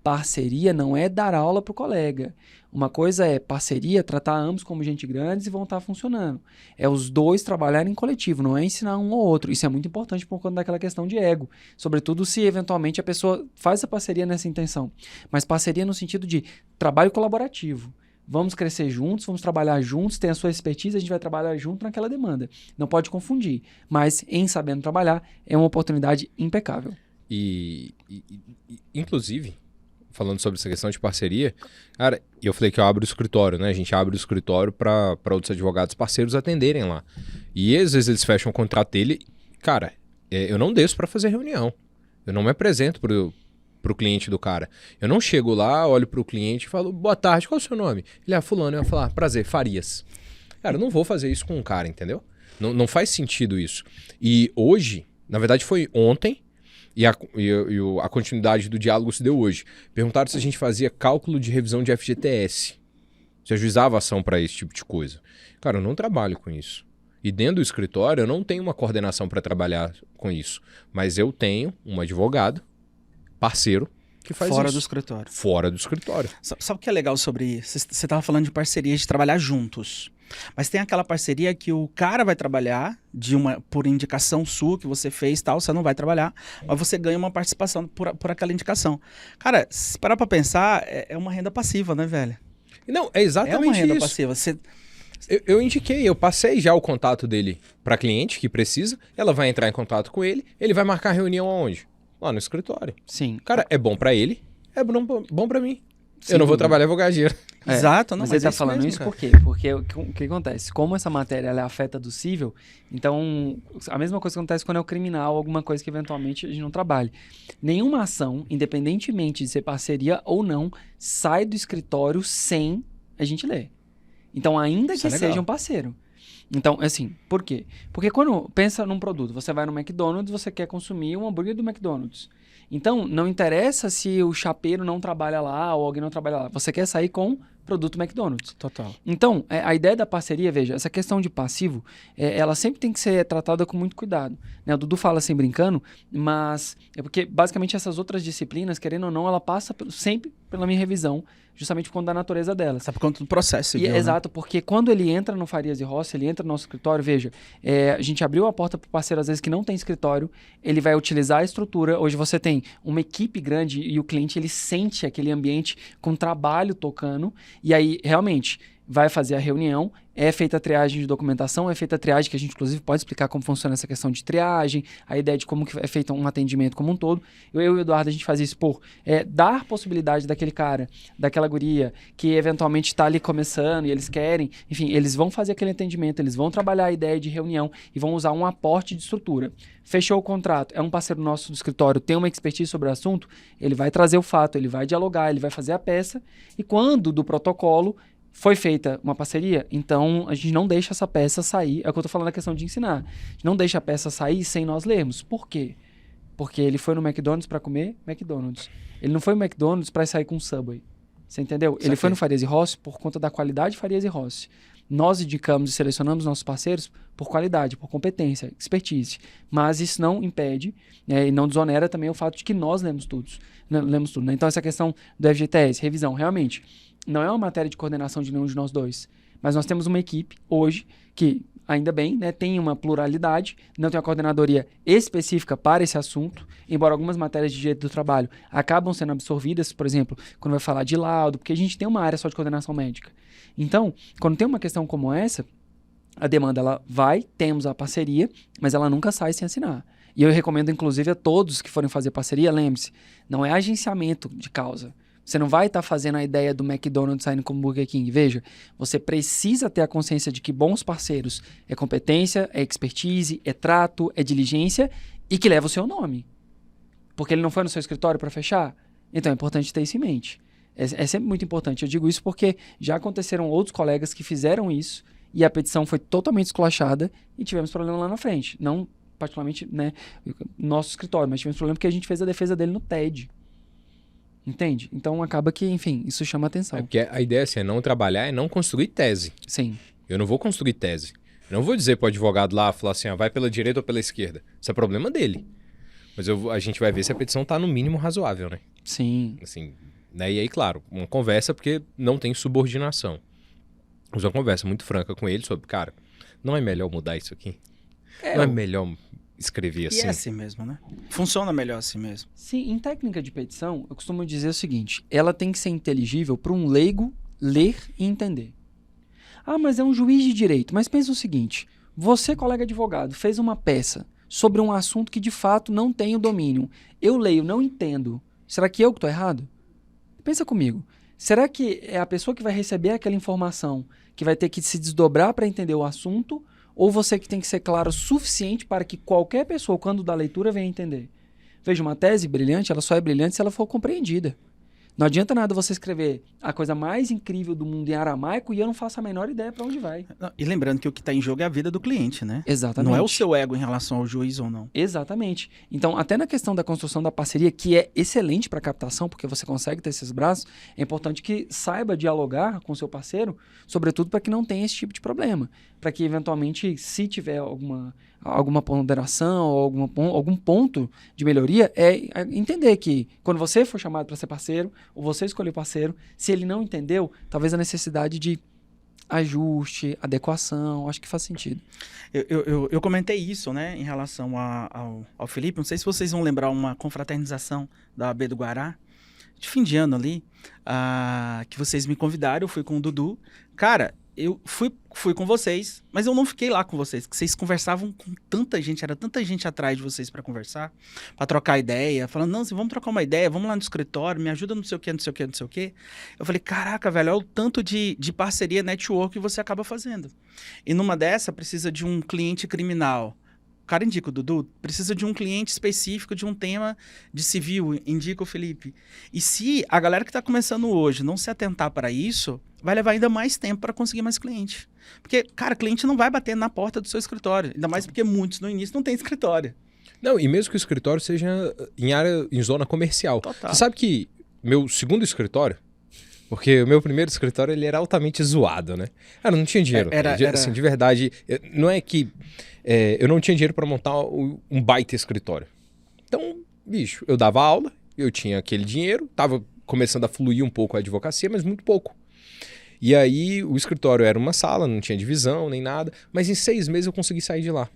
Parceria não é dar aula para o colega. Uma coisa é parceria, tratar ambos como gente grandes e vão estar funcionando. É os dois trabalharem em coletivo, não é ensinar um ao outro. Isso é muito importante por conta daquela questão de ego. Sobretudo se eventualmente a pessoa faz a parceria nessa intenção. Mas parceria no sentido de trabalho colaborativo. Vamos crescer juntos, vamos trabalhar juntos, tem a sua expertise, a gente vai trabalhar junto naquela demanda. Não pode confundir, mas em sabendo trabalhar é uma oportunidade impecável. Inclusive, falando sobre essa questão de parceria, cara, eu falei que eu abro o escritório, né? A gente abre o escritório para outros advogados parceiros atenderem lá. E às vezes eles fecham o contrato dele, cara, eu não desço para fazer reunião. Eu não me apresento pro cliente do cara. Eu não chego lá, olho pro cliente e falo, boa tarde, qual é o seu nome? Ele, fulano. Eu vou falar, prazer, Farias. Cara, eu não vou fazer isso com um cara, entendeu? Não faz sentido isso. E hoje, na verdade foi ontem, e a continuidade do diálogo se deu hoje. Perguntaram se a gente fazia cálculo de revisão de FGTS. Se ajuizava ação para esse tipo de coisa. Cara, eu não trabalho com isso. E dentro do escritório eu não tenho uma coordenação para trabalhar com isso. Mas eu tenho um advogado, parceiro, que faz Fora isso. do escritório. Fora do escritório. Sabe o que é legal sobre isso? Você estava falando de parcerias de trabalhar juntos. Mas tem aquela parceria que o cara vai trabalhar por indicação sua que você fez, tal, você não vai trabalhar, mas você ganha uma participação por aquela indicação. Cara, se parar pra pensar, é uma renda passiva, né, velho? Não, é exatamente É uma renda isso. passiva. Eu indiquei, eu passei já o contato dele para cliente que precisa, ela vai entrar em contato com ele, ele vai marcar reunião aonde? Lá no escritório. Sim. Cara, é bom para ele, é bom para mim. Sim, eu não vou trabalhar advogageiro. Exato, não, mas ele tá isso falando mesmo, isso cara. por quê? Porque o que acontece? Como essa matéria ela afeta do cível, então a mesma coisa que acontece quando é o criminal, alguma coisa que eventualmente a gente não trabalhe. Nenhuma ação, independentemente de ser parceria ou não, sai do escritório sem a gente ler. Então, ainda Isso que é legal. seja um parceiro. Então, assim, por quê? Porque quando pensa num produto, você vai no McDonald's, você quer consumir um hambúrguer do McDonald's. Então, não interessa se o chapeiro não trabalha lá ou alguém não trabalha lá. Você quer sair com produto McDonald's. Total. Então, a ideia da parceria, veja, essa questão de passivo, ela sempre tem que ser tratada com muito cuidado. Né? O Dudu fala assim brincando, mas é porque basicamente essas outras disciplinas, querendo ou não, ela passa sempre pela minha revisão, justamente por conta da natureza delas. Sabe por conta do processo civil, né? Exato, porque quando ele entra no Farias e Rossi, ele entra no nosso escritório, veja, a gente abriu a porta para o parceiro, às vezes, que não tem escritório, ele vai utilizar a estrutura. Hoje você tem uma equipe grande e o cliente, ele sente aquele ambiente com trabalho tocando, e aí, realmente, vai fazer a reunião, é feita a triagem de documentação, é feita a triagem, que a gente, inclusive, pode explicar como funciona essa questão de triagem, a ideia de como que é feito um atendimento como um todo. Eu e o Eduardo, a gente faz isso por dar possibilidade daquele cara, daquela guria, que eventualmente está ali começando e eles querem, enfim, eles vão fazer aquele atendimento, eles vão trabalhar a ideia de reunião e vão usar um aporte de estrutura. Fechou o contrato, é um parceiro nosso do escritório, tem uma expertise sobre o assunto, ele vai trazer o fato, ele vai dialogar, ele vai fazer a peça, e quando do protocolo foi feita uma parceria, então a gente não deixa essa peça sair. É o que eu tô falando da questão de ensinar. A gente não deixa a peça sair sem nós lermos. Por quê? Porque ele foi no McDonald's para comer McDonald's. Ele não foi no McDonald's para sair com Subway. Você entendeu? Ele foi no Farias e Rossi por conta da qualidade de Farias e Rossi. Nós indicamos e selecionamos nossos parceiros por qualidade, por competência, expertise. Mas isso não impede, né, e não desonera também o fato de que nós lemos tudo. Né? Então, essa questão do FGTS, revisão, realmente, não é uma matéria de coordenação de nenhum de nós dois. Mas nós temos uma equipe hoje que, ainda bem, né, tem uma pluralidade, não tem uma coordenadoria específica para esse assunto, embora algumas matérias de direito do trabalho acabam sendo absorvidas, por exemplo, quando vai falar de laudo, porque a gente tem uma área só de coordenação médica. Então, quando tem uma questão como essa, a demanda ela vai, temos a parceria, mas ela nunca sai sem assinar. E eu recomendo, inclusive, a todos que forem fazer parceria, lembre-se, não é agenciamento de causa. Você não vai estar fazendo a ideia do McDonald's saindo como Burger King. Veja, você precisa ter a consciência de que bons parceiros é competência, é expertise, é trato, é diligência e que leva o seu nome. Porque ele não foi no seu escritório para fechar? Então é importante ter isso em mente. É sempre muito importante. Eu digo isso porque já aconteceram outros colegas que fizeram isso e a petição foi totalmente esculachada e tivemos problema lá na frente. Não particularmente, né, nosso escritório, mas tivemos problema porque a gente fez a defesa dele no TED. Entende? Então acaba que, enfim, isso chama atenção. É porque a ideia assim, é não trabalhar, é não construir tese. Sim. Eu não vou construir tese. Eu não vou dizer pro advogado lá, falar assim, vai pela direita ou pela esquerda. Isso é problema dele. Mas a gente vai ver se a petição tá no mínimo razoável, né? Sim. Assim, né? E aí, claro, uma conversa porque não tem subordinação. Mas uma conversa muito franca com ele sobre, cara, não é melhor mudar isso aqui? Não é melhor escrever assim? E é assim mesmo, né? Funciona melhor assim mesmo. Sim, em técnica de petição, eu costumo dizer o seguinte, ela tem que ser inteligível para um leigo ler e entender. Ah, mas é um juiz de direito. Mas pensa o seguinte, você, colega advogado, fez uma peça sobre um assunto que de fato não tem o domínio. Eu leio, não entendo. Será que eu que estou errado? Pensa comigo. Será que é a pessoa que vai receber aquela informação que vai ter que se desdobrar para entender o assunto ou você que tem que ser claro o suficiente para que qualquer pessoa, quando dá leitura, venha entender? Veja, uma tese brilhante, ela só é brilhante se ela for compreendida. Não adianta nada você escrever a coisa mais incrível do mundo em aramaico e eu não faço a menor ideia para onde vai. E lembrando que o que está em jogo é a vida do cliente, né? Exatamente. Não é o seu ego em relação ao juiz ou não. Exatamente. Então, até na questão da construção da parceria, que é excelente para captação, porque você consegue ter esses braços, é importante que saiba dialogar com o seu parceiro, sobretudo para que não tenha esse tipo de problema. Para que, eventualmente, se tiver alguma ponderação ou algum ponto de melhoria, é entender que quando você for chamado para ser parceiro, ou você escolheu parceiro, se ele não entendeu, talvez a necessidade de ajuste, adequação, acho que faz sentido. Eu comentei isso, né, em relação ao Felipe, não sei se vocês vão lembrar uma confraternização da OAB do Guará, de fim de ano ali, que vocês me convidaram, eu fui com o Dudu. Cara, eu fui com vocês, mas eu não fiquei lá com vocês, porque vocês conversavam com tanta gente, era tanta gente atrás de vocês para conversar, para trocar ideia, falando, não, vamos trocar uma ideia, vamos lá no escritório, me ajuda não sei o que, não sei o que, não sei o que. Eu falei, caraca, velho, olha o tanto de parceria, network que você acaba fazendo. E numa dessa, precisa de um cliente criminal. O cara indica o Dudu, precisa de um cliente específico de um tema de civil, indica o Felipe. E se a galera que está começando hoje não se atentar para isso, vai levar ainda mais tempo para conseguir mais cliente. Porque, cara, cliente não vai bater na porta do seu escritório. Ainda mais porque muitos no início não tem escritório. Não, e mesmo que o escritório seja em zona comercial. Total. Você sabe que meu segundo escritório, porque o meu primeiro escritório ele era altamente zoado, né? Cara, não tinha dinheiro. Assim, de verdade, não é que eu não tinha dinheiro para montar um baita escritório. Então, bicho, eu dava aula, eu tinha aquele dinheiro, tava começando a fluir um pouco a advocacia, mas muito pouco. E aí o escritório era uma sala, não tinha divisão nem nada, mas em 6 meses eu consegui sair de lá.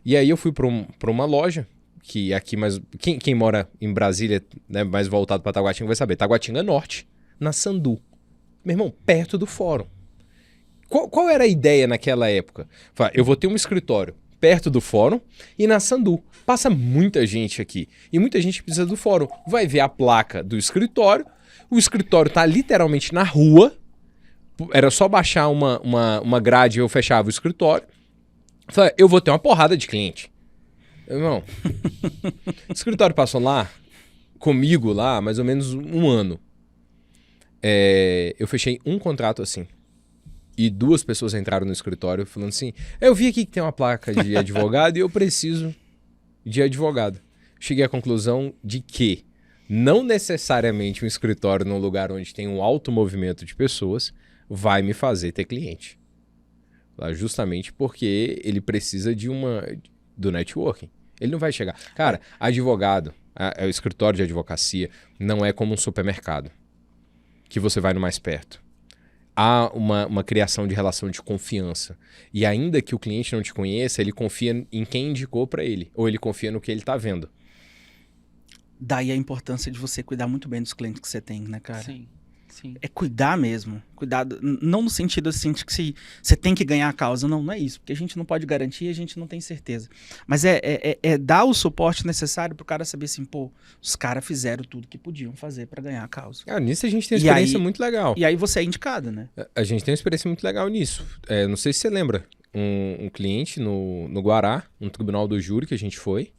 E aí eu fui para uma loja, que aqui, mas quem mora em Brasília, né, mais voltado para Taguatinga vai saber, Taguatinga Norte, na Sandu. Meu irmão, perto do fórum. Qual era a ideia naquela época? Eu vou ter um escritório perto do fórum e na Sandu. Passa muita gente aqui e muita gente precisa do fórum. Vai ver a placa do escritório, o escritório tá literalmente na rua, era só baixar uma grade e eu fechava o escritório. Eu vou ter uma porrada de cliente. Irmão, o escritório passou lá, comigo lá, mais ou menos 1 ano. Eu fechei um contrato assim. E 2 pessoas entraram no escritório falando assim, eu vi aqui que tem uma placa de advogado e eu preciso de advogado. Cheguei à conclusão de que não necessariamente um escritório num lugar onde tem um alto movimento de pessoas vai me fazer ter cliente. Justamente porque ele precisa do networking. Ele não vai chegar. Cara, advogado, o escritório de advocacia não é como um supermercado, que você vai no mais perto. Há uma criação de relação de confiança. E ainda que o cliente não te conheça, ele confia em quem indicou para ele. Ou ele confia no que ele está vendo. Daí a importância de você cuidar muito bem dos clientes que você tem, né, cara? Sim, sim. É cuidar mesmo. Cuidado, não no sentido assim de que você tem que ganhar a causa. Não é isso. Porque a gente não pode garantir, a gente não tem certeza. Mas é dar o suporte necessário pro cara saber assim, pô, os caras fizeram tudo que podiam fazer para ganhar a causa. Nisso a gente tem uma experiência muito legal. E aí você é indicado, né? A gente tem uma experiência muito legal nisso. Não sei se você lembra, um cliente no Guará, no Tribunal do Júri que a gente foi.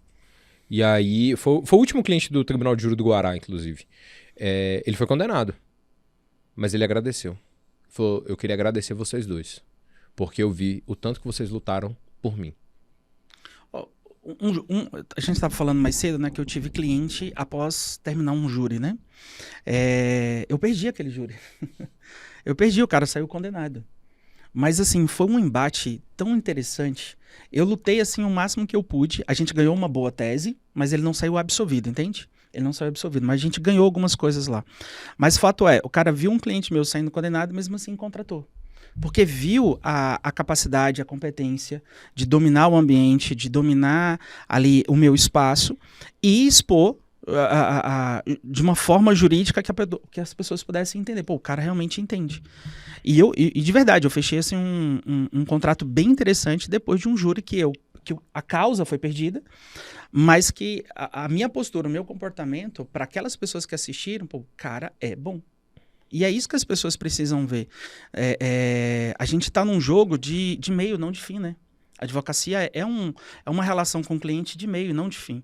E aí, foi o último cliente do Tribunal de Júri do Guará, inclusive. Ele foi condenado. Mas ele agradeceu. Falou, eu queria agradecer vocês dois. Porque eu vi o tanto que vocês lutaram por mim. A gente estava falando mais cedo, né? Que eu tive cliente após terminar um júri, né? Eu perdi aquele júri. Eu perdi, o cara saiu condenado. Mas, assim, foi um embate tão interessante. Eu lutei, assim, o máximo que eu pude. A gente ganhou uma boa tese, mas ele não saiu absolvido, entende? Ele não saiu absolvido, mas a gente ganhou algumas coisas lá. Mas o fato é, o cara viu um cliente meu saindo condenado, mesmo assim contratou. Porque viu a capacidade, a competência de dominar o ambiente, de dominar ali o meu espaço e expor de uma forma jurídica que as pessoas pudessem entender. Pô, o cara realmente entende. E de verdade, eu fechei assim, um contrato bem interessante depois de um júri que a causa foi perdida, mas que a minha postura, o meu comportamento, para aquelas pessoas que assistiram, pô, o cara é bom. E é isso que as pessoas precisam ver. A gente está num jogo de meio, não de fim, né? A advocacia é uma relação com o cliente de meio, não de fim.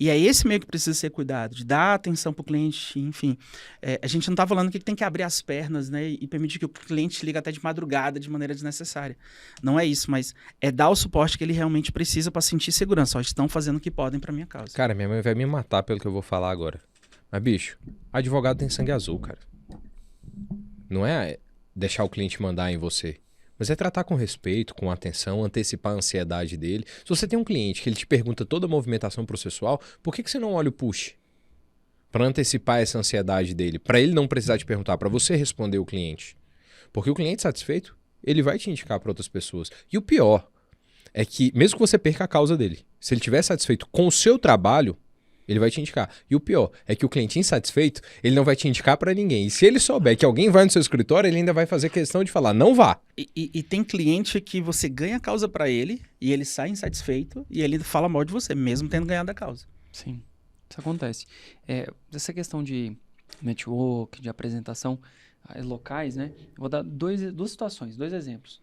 E é esse meio que precisa ser cuidado, de dar atenção para o cliente, enfim. A gente não está falando que tem que abrir as pernas, né, e permitir que o cliente ligue até de madrugada de maneira desnecessária. Não é isso, mas é dar o suporte que ele realmente precisa para sentir segurança. Ó, estão fazendo o que podem para minha causa. Cara, minha mãe vai me matar pelo que eu vou falar agora. Mas, bicho, advogado tem sangue azul, cara. Não é deixar o cliente mandar em você. Mas é tratar com respeito, com atenção, antecipar a ansiedade dele. Se você tem um cliente que ele te pergunta toda a movimentação processual, por que você não olha o push? Para antecipar essa ansiedade dele. Para ele não precisar te perguntar, para você responder o cliente. Porque o cliente satisfeito, ele vai te indicar para outras pessoas. E o pior é que, mesmo que você perca a causa dele, se ele estiver satisfeito com o seu trabalho, ele vai te indicar. E o pior é que o cliente insatisfeito, ele não vai te indicar para ninguém. E se ele souber que alguém vai no seu escritório, ele ainda vai fazer questão de falar, não vá. E tem cliente que você ganha a causa para ele e ele sai insatisfeito e ele fala mal de você, mesmo tendo ganhado a causa. Sim, isso acontece. Essa questão de network, de apresentação locais, né? Eu vou dar duas situações, dois exemplos.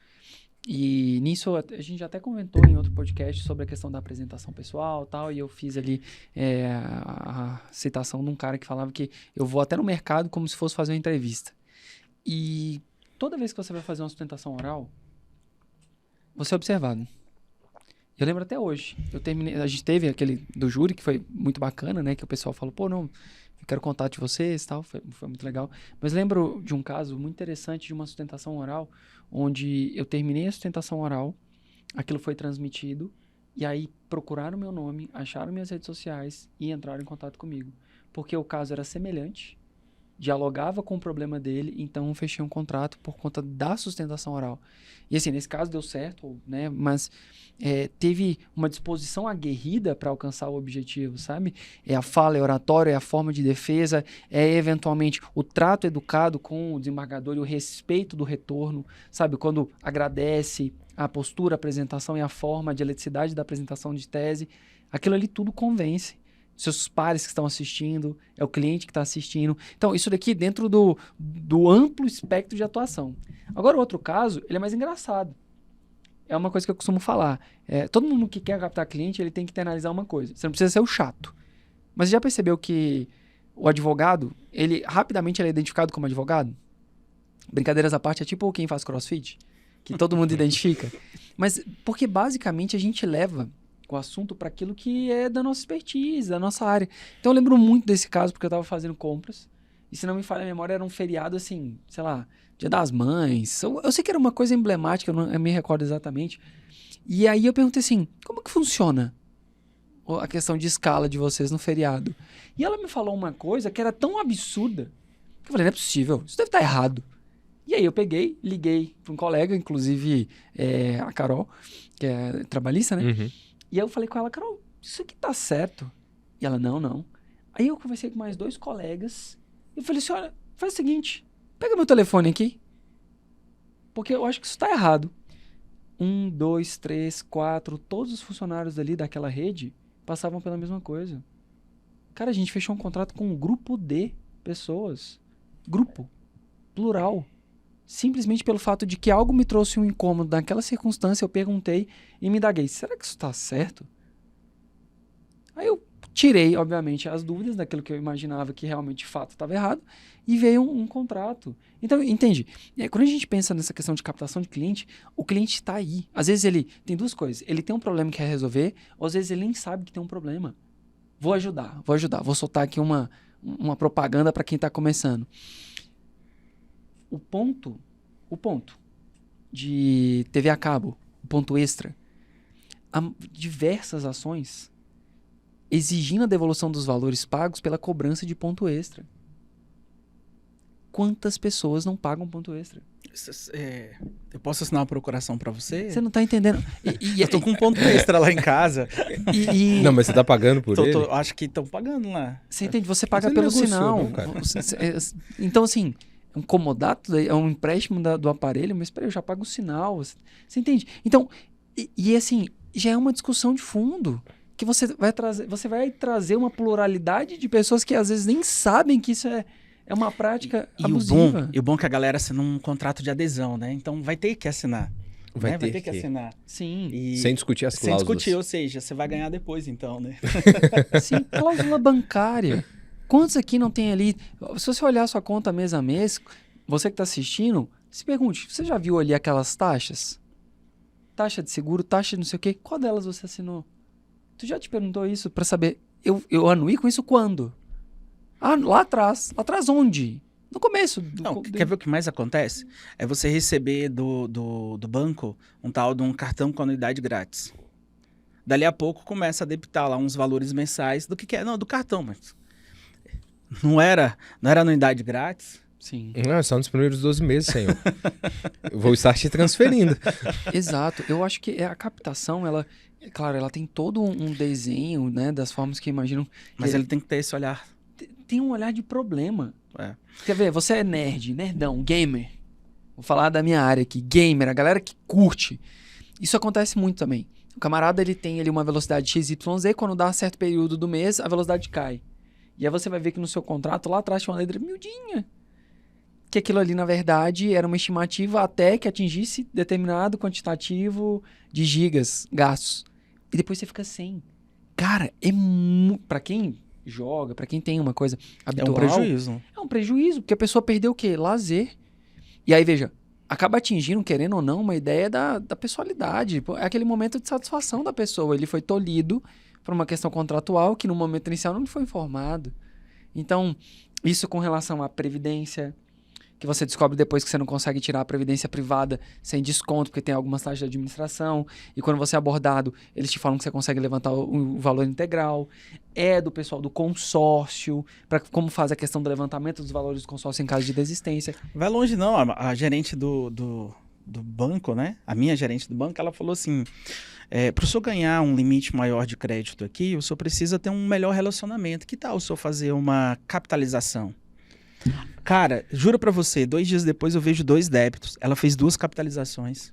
E nisso a gente até comentou em outro podcast sobre a questão da apresentação pessoal e tal, e eu fiz ali a citação de um cara que falava que eu vou até no mercado como se fosse fazer uma entrevista. E toda vez que você vai fazer uma sustentação oral, você é observado. Eu lembro até hoje, a gente teve aquele do júri que foi muito bacana, né, que o pessoal falou, pô, não, eu quero contato de vocês e tal, foi muito legal. Mas lembro de um caso muito interessante de uma sustentação oral, onde eu terminei a sustentação oral, aquilo foi transmitido, e aí procuraram meu nome, acharam minhas redes sociais e entraram em contato comigo. Porque o caso era semelhante, dialogava com o problema dele, então eu fechei um contrato por conta da sustentação oral. E assim, nesse caso deu certo, né? Mas teve uma disposição aguerrida para alcançar o objetivo, sabe? É a fala, é oratório, é a forma de defesa, é eventualmente o trato educado com o desembargador e o respeito do retorno, sabe? Quando agradece a postura, a apresentação e a forma, a dialeticidade da apresentação de tese, aquilo ali tudo convence. Seus pares que estão assistindo, é o cliente que está assistindo. Então, isso daqui dentro do amplo espectro de atuação. Agora, o outro caso, ele é mais engraçado. É uma coisa que eu costumo falar. Todo mundo que quer captar cliente, ele tem que internalizar uma coisa. Você não precisa ser o chato. Mas você já percebeu que o advogado, rapidamente ele é identificado como advogado? Brincadeiras à parte, é tipo quem faz crossfit, que todo mundo identifica. Mas porque basicamente a gente leva o assunto para aquilo que é da nossa expertise, da nossa área. Então eu lembro muito desse caso porque eu estava fazendo compras E se não me falha a memória, era um feriado assim, sei lá, Dia das Mães. Eu sei que era uma coisa emblemática, eu me recordo exatamente. E aí eu perguntei assim, como que funciona a questão de escala de vocês no feriado? E ela me falou uma coisa que era tão absurda, que eu falei, não é possível, isso deve estar errado. E aí eu peguei, liguei para um colega, inclusive a Carol, que é trabalhista, né? Uhum. E aí eu falei com ela, Carol, isso aqui tá certo? E ela, não. Aí eu conversei com mais 2 colegas e eu falei assim, olha, faz o seguinte, pega meu telefone aqui, porque eu acho que isso tá errado. 1, 2, 3, 4, todos os funcionários ali daquela rede passavam pela mesma coisa. Cara, a gente fechou um contrato com um grupo de pessoas. Grupo. Plural. Simplesmente pelo fato de que algo me trouxe um incômodo naquela circunstância, eu perguntei e me indaguei, será que isso está certo? Aí eu tirei, obviamente, as dúvidas daquilo que eu imaginava que realmente, de fato, estava errado, e veio um contrato. Então, entende? Quando a gente pensa nessa questão de captação de cliente, o cliente está aí. Às vezes ele tem 2 coisas. Ele tem um problema que quer resolver, ou às vezes ele nem sabe que tem um problema. Vou ajudar. Vou soltar aqui uma propaganda para quem está começando. O ponto de TV a cabo, o ponto extra, há diversas ações exigindo a devolução dos valores pagos pela cobrança de ponto extra. Quantas pessoas não pagam ponto extra? Eu posso assinar uma procuração pra você? Você não tá entendendo. Eu tô com um ponto extra lá em casa. Não, mas você tá pagando por ele? Acho que estão pagando lá. Você entende? Você paga Você pelo negociou, sinal. não, cara? Então, assim, é um comodato, é um empréstimo do aparelho, mas peraí, eu já pago o sinal. Você entende? Então, assim, já é uma discussão de fundo que você vai trazer uma pluralidade de pessoas que às vezes nem sabem que isso é uma prática abusiva. E o bom é que a galera assina um contrato de adesão, né? Então vai ter que assinar. Vai ter ter que que. assinar. Sim. Sem discutir as Sem cláusulas. discutir, ou seja, você vai ganhar depois então, né? Sim, cláusula bancária. Quantos aqui não tem ali? Se você olhar sua conta mês a mês, você que está assistindo, se pergunte, você já viu ali aquelas taxas? Taxa de seguro, taxa de não sei o quê. Qual delas você assinou? Tu já te perguntou isso para saber, eu anuí com isso quando? Ah, lá atrás. Lá atrás onde? No começo. Quer ver o que mais acontece? É você receber do banco um tal de um cartão com anuidade grátis. Dali a pouco começa a debitar lá uns valores mensais do que é. Não, do cartão, mas não era anuidade grátis. Sim. Não, só nos primeiros 12 meses, senhor. Eu vou estar te transferindo. Exato. Eu acho que a captação, ela, claro, ela tem todo um desenho, né, das formas que imaginam. Mas ele tem que ter esse olhar. Tem um olhar de problema. É. Quer ver? Você é nerdão, gamer. Vou falar da minha área aqui, gamer, a galera que curte. Isso acontece muito também. O camarada, ele tem ali uma velocidade XYZ, quando dá certo período do mês, a velocidade cai. E aí você vai ver que no seu contrato, lá atrás tinha uma letra miudinha. Que aquilo ali, na verdade, era uma estimativa até que atingisse determinado quantitativo de gigas gastos. E depois você fica sem. Cara, pra quem joga, pra quem tem uma coisa habitual... É um prejuízo. É um prejuízo, porque a pessoa perdeu o quê? Lazer. E aí, veja, acaba atingindo, querendo ou não, uma ideia da pessoalidade. É aquele momento de satisfação da pessoa. Ele foi tolhido por uma questão contratual que no momento inicial não lhe foi informado. Então, isso com relação à previdência, que você descobre depois que você não consegue tirar a previdência privada sem desconto, porque tem algumas taxas de administração, e quando você é abordado, eles te falam que você consegue levantar o valor integral. É do pessoal do consórcio, para como faz a questão do levantamento dos valores do consórcio em caso de desistência. Vai longe não, a gerente do banco, né? A minha gerente do banco, ela falou assim, para o senhor ganhar um limite maior de crédito aqui, o senhor precisa ter um melhor relacionamento. Que tal o senhor fazer uma capitalização? Cara, juro pra você, 2 dias depois eu vejo 2 débitos. Ela fez 2 capitalizações.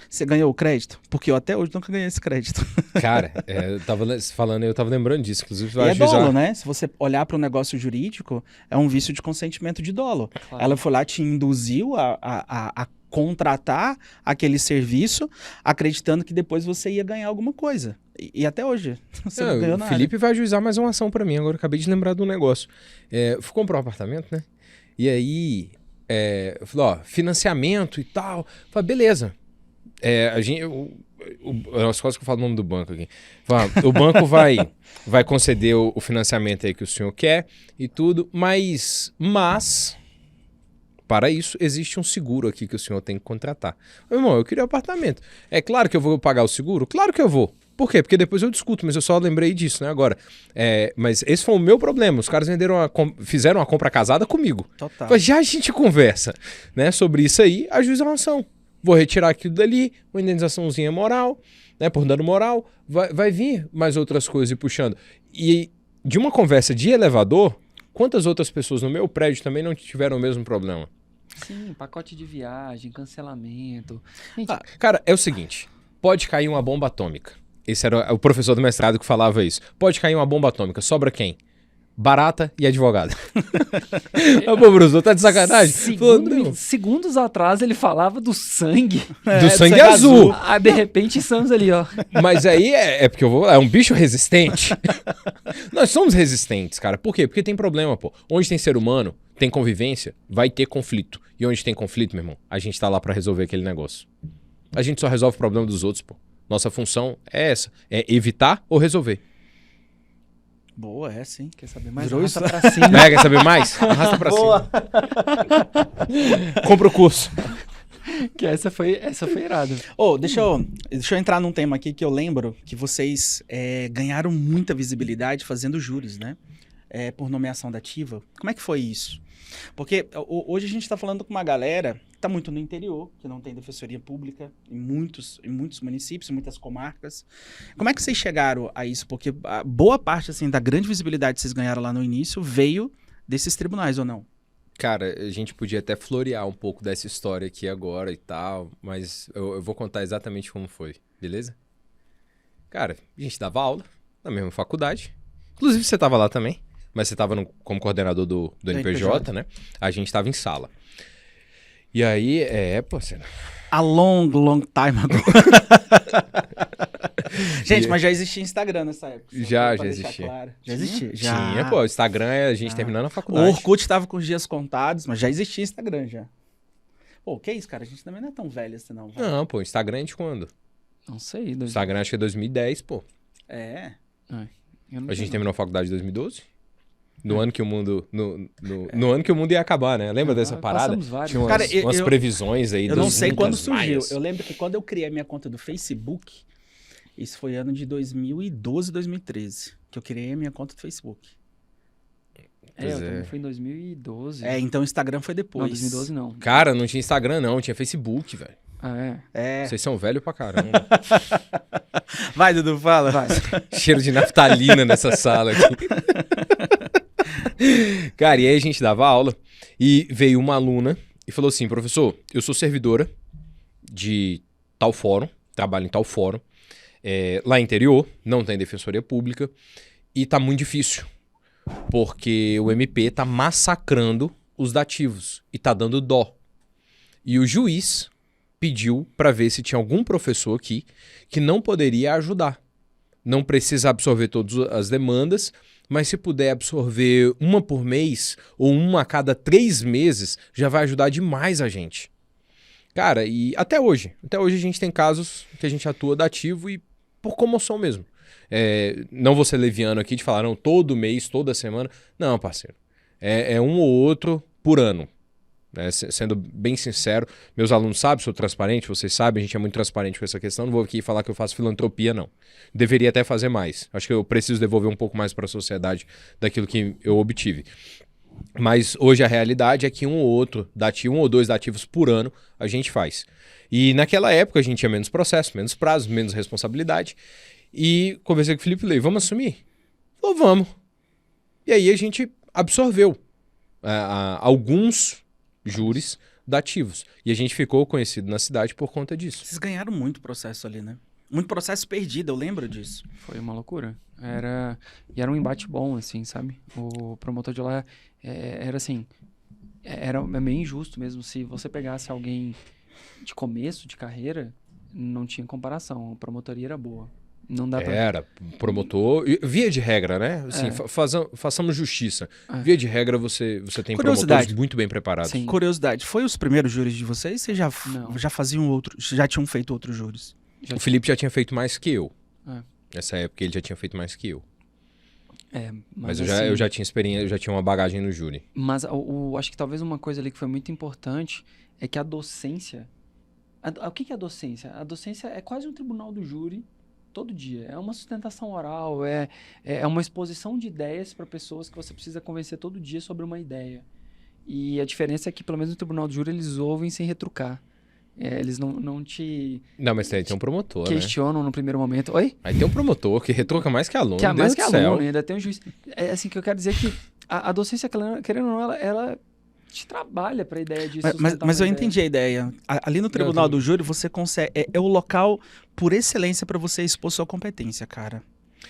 Você ganhou o crédito? Porque eu até hoje nunca ganhei esse crédito. Cara, eu tava lembrando disso. Inclusive, E é dolo, né? Se você olhar para um negócio jurídico, é um vício de consentimento de dolo. Claro. Ela foi lá, te induziu a contratar aquele serviço, acreditando que depois você ia ganhar alguma coisa. E até hoje, você não ganhou o nada. Felipe vai ajuizar mais uma ação pra mim. Agora eu acabei de lembrar de um negócio. Fui comprar um apartamento, né? E aí, eu falei, ó, financiamento e tal. Eu falei, beleza. As coisas que eu falo o nome do banco aqui. O banco vai conceder o financiamento aí que o senhor quer e tudo, mas para isso existe um seguro aqui que o senhor tem que contratar. Meu irmão, eu queria um apartamento. É claro que eu vou pagar o seguro? Claro que eu vou. Por quê? Porque depois eu discuto, mas eu só lembrei disso, né, agora. Mas esse foi o meu problema. Os caras fizeram uma compra casada comigo. Total. Mas já a gente conversa, né, sobre isso aí, a juiz uma ação. Vou retirar aquilo dali, uma indenizaçãozinha moral, né, por dano moral, vai vir mais outras coisas e puxando. E de uma conversa de elevador, quantas outras pessoas no meu prédio também não tiveram o mesmo problema? Sim, pacote de viagem, cancelamento. Gente, Cara, é o seguinte, pode cair uma bomba atômica. Esse era o professor do mestrado que falava isso. Pode cair uma bomba atômica, sobra quem? Barata e advogado. Pô, Bruno, tá de sacanagem? Segundos atrás ele falava do sangue. Do sangue azul. Ah, de repente estamos ali, ó. Mas aí é porque é um bicho resistente. Nós somos resistentes, cara. Por quê? Porque tem problema, pô. Onde tem ser humano, tem convivência, vai ter conflito. E onde tem conflito, meu irmão, a gente tá lá pra resolver aquele negócio. A gente só resolve o problema dos outros, pô. Nossa função é essa, é evitar ou resolver. Boa, sim. Quer saber mais? Virou Arrasta isso. pra cima. Quer saber mais? Arrasta pra Boa. cima. Compra o curso. Que essa foi irada. Deixa eu entrar num tema aqui que eu lembro que vocês ganharam muita visibilidade fazendo júris, né? Por nomeação dativa. Como é que foi isso? Porque hoje a gente está falando com uma galera que está muito no interior, que não tem defensoria pública em muitos municípios, em muitas comarcas. Como é que vocês chegaram a isso? Porque a boa parte assim, da grande visibilidade que vocês ganharam lá no início veio desses tribunais, ou não? Cara, a gente podia até florear um pouco dessa história aqui agora e tal, mas eu vou contar exatamente como foi, beleza? Cara, a gente dava aula na mesma faculdade. Inclusive você estava lá também. Mas você estava como coordenador do NPJ, né? A gente estava em sala. E aí, parceiro... A long time ago. Gente, mas já existia Instagram nessa época. Já existia. Claro. Já existia? Já. Tinha, pô. O Instagram é a gente terminando a O faculdade. Orkut estava com os dias contados, mas já existia Instagram já. Pô, que isso, cara? A gente também não é tão velho assim, não. Vai. Não, pô. Instagram é de quando? Não sei. Instagram acho que é 2010, pô. A gente terminou a faculdade em 2012? No ano que o mundo. No ano que o mundo ia acabar, né? Lembra dessa parada? Tinha umas previsões aí. Eu não sei quando surgiu. Eu lembro que quando eu criei a minha conta do Facebook, isso foi ano de 2012, 2013. Que eu criei a minha conta do Facebook. Eu também fui em 2012. Então o Instagram foi depois. Não, 2012 não. Cara, não tinha Instagram, não. Tinha Facebook, velho. Ah, Vocês são velhos pra caramba. Vai, Dudu, fala. Vai. Cheiro de naftalina nessa sala aqui. Cara, e aí a gente dava aula e veio uma aluna e falou assim: professor, eu sou servidora de tal fórum, trabalho em tal fórum, lá interior, não tem defensoria pública e tá muito difícil, porque o MP tá massacrando os dativos e tá dando dó. E o juiz pediu para ver se tinha algum professor aqui que não poderia ajudar. Não precisa absorver todas as demandas, mas se puder absorver uma por mês ou uma a cada 3 meses, já vai ajudar demais a gente. Cara, e até hoje a gente tem casos que a gente atua dativo e por comoção mesmo. Não vou ser leviano aqui de falar, não, todo mês, toda semana. Não, parceiro. É um ou outro por ano. Sendo bem sincero, meus alunos sabem, sou transparente, vocês sabem, a gente é muito transparente com essa questão, não vou aqui falar que eu faço filantropia, não. Deveria até fazer mais. Acho que eu preciso devolver um pouco mais para a sociedade daquilo que eu obtive. Mas hoje a realidade é que um ou dois dativos por ano a gente faz. E naquela época a gente tinha menos processo, menos prazo, menos responsabilidade. E conversei com o Felipe e falei, vamos assumir? Falou, vamos. E aí a gente absorveu alguns júris dativos. E a gente ficou conhecido na cidade por conta disso. Vocês ganharam muito processo ali, né? Muito processo perdido, eu lembro disso. Foi uma loucura. E era um embate bom, assim, sabe? O promotor de lá era assim... Era meio injusto mesmo. Se você pegasse alguém de começo de carreira, não tinha comparação. A promotoria era boa. Não dá Era, promotor... Via de regra, né? Assim, façamos justiça. Via de regra, você tem promotores muito bem preparados. Sim. Curiosidade, foi os primeiros júris de vocês? Vocês já faziam outros? Já tinham feito outros júris? O Felipe já tinha feito mais que eu. É. Nessa época ele já tinha feito mais que eu. Mas assim, eu já tinha experiência, eu já tinha uma bagagem no júri. Mas acho que talvez uma coisa ali que foi muito importante é que a docência... O que é a docência? A docência é quase um tribunal do júri todo dia. É uma sustentação oral, é uma exposição de ideias para pessoas que você precisa convencer todo dia sobre uma ideia. E a diferença é que, pelo menos no tribunal do júri, eles ouvem sem retrucar. Eles não te... Não, mas tem um promotor, né? questionam no primeiro momento. Oi? Aí tem um promotor que retruca mais que aluno. Que é mais que Deus do céu. aluno, ainda tem um juiz. É assim que eu quero dizer que a docência, querendo ou não, ela te trabalha para a ideia de Mas eu entendi a ideia. Ali no tribunal do júri, você consegue... É o local por excelência para você expor sua competência, cara.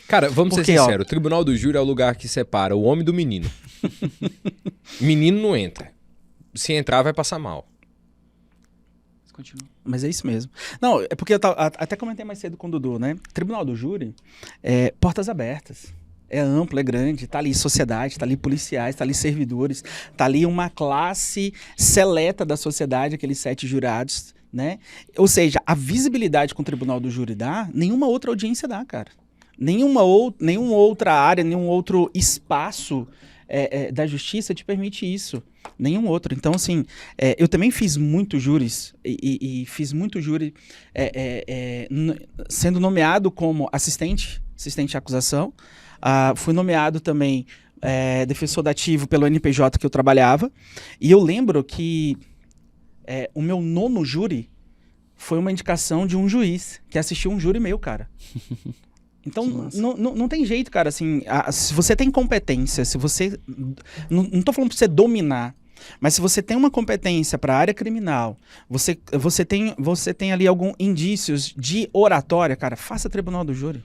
Cara, vamos Porque, ser sinceros. O tribunal do júri é o lugar que separa o homem do menino. Menino não entra. Se entrar, vai passar mal. Continua. Mas é isso mesmo. Não, é porque eu até comentei mais cedo com o Dudu, né? Tribunal do júri é portas abertas. É amplo, é grande, tá ali sociedade, tá ali policiais, tá ali servidores, tá ali uma classe seleta da sociedade, aqueles 7 jurados, né? Ou seja, a visibilidade que o Tribunal do Júri dá, nenhuma outra audiência dá, cara. Nenhuma outra área, nenhum outro espaço da justiça te permite isso. Nenhum outro. Então, assim, eu também fiz muitos júris e fiz muito júri sendo nomeado como assistente de acusação. Fui nomeado também defensor dativo pelo NPJ que eu trabalhava. E eu lembro que o meu 9º júri foi uma indicação de um juiz que assistiu um júri meu, cara. Então, não tem jeito, cara, assim, se você tem competência, se você... Não tô falando pra você dominar, mas se você tem uma competência para a área criminal, você tem ali alguns indícios de oratória, cara, faça tribunal do júri.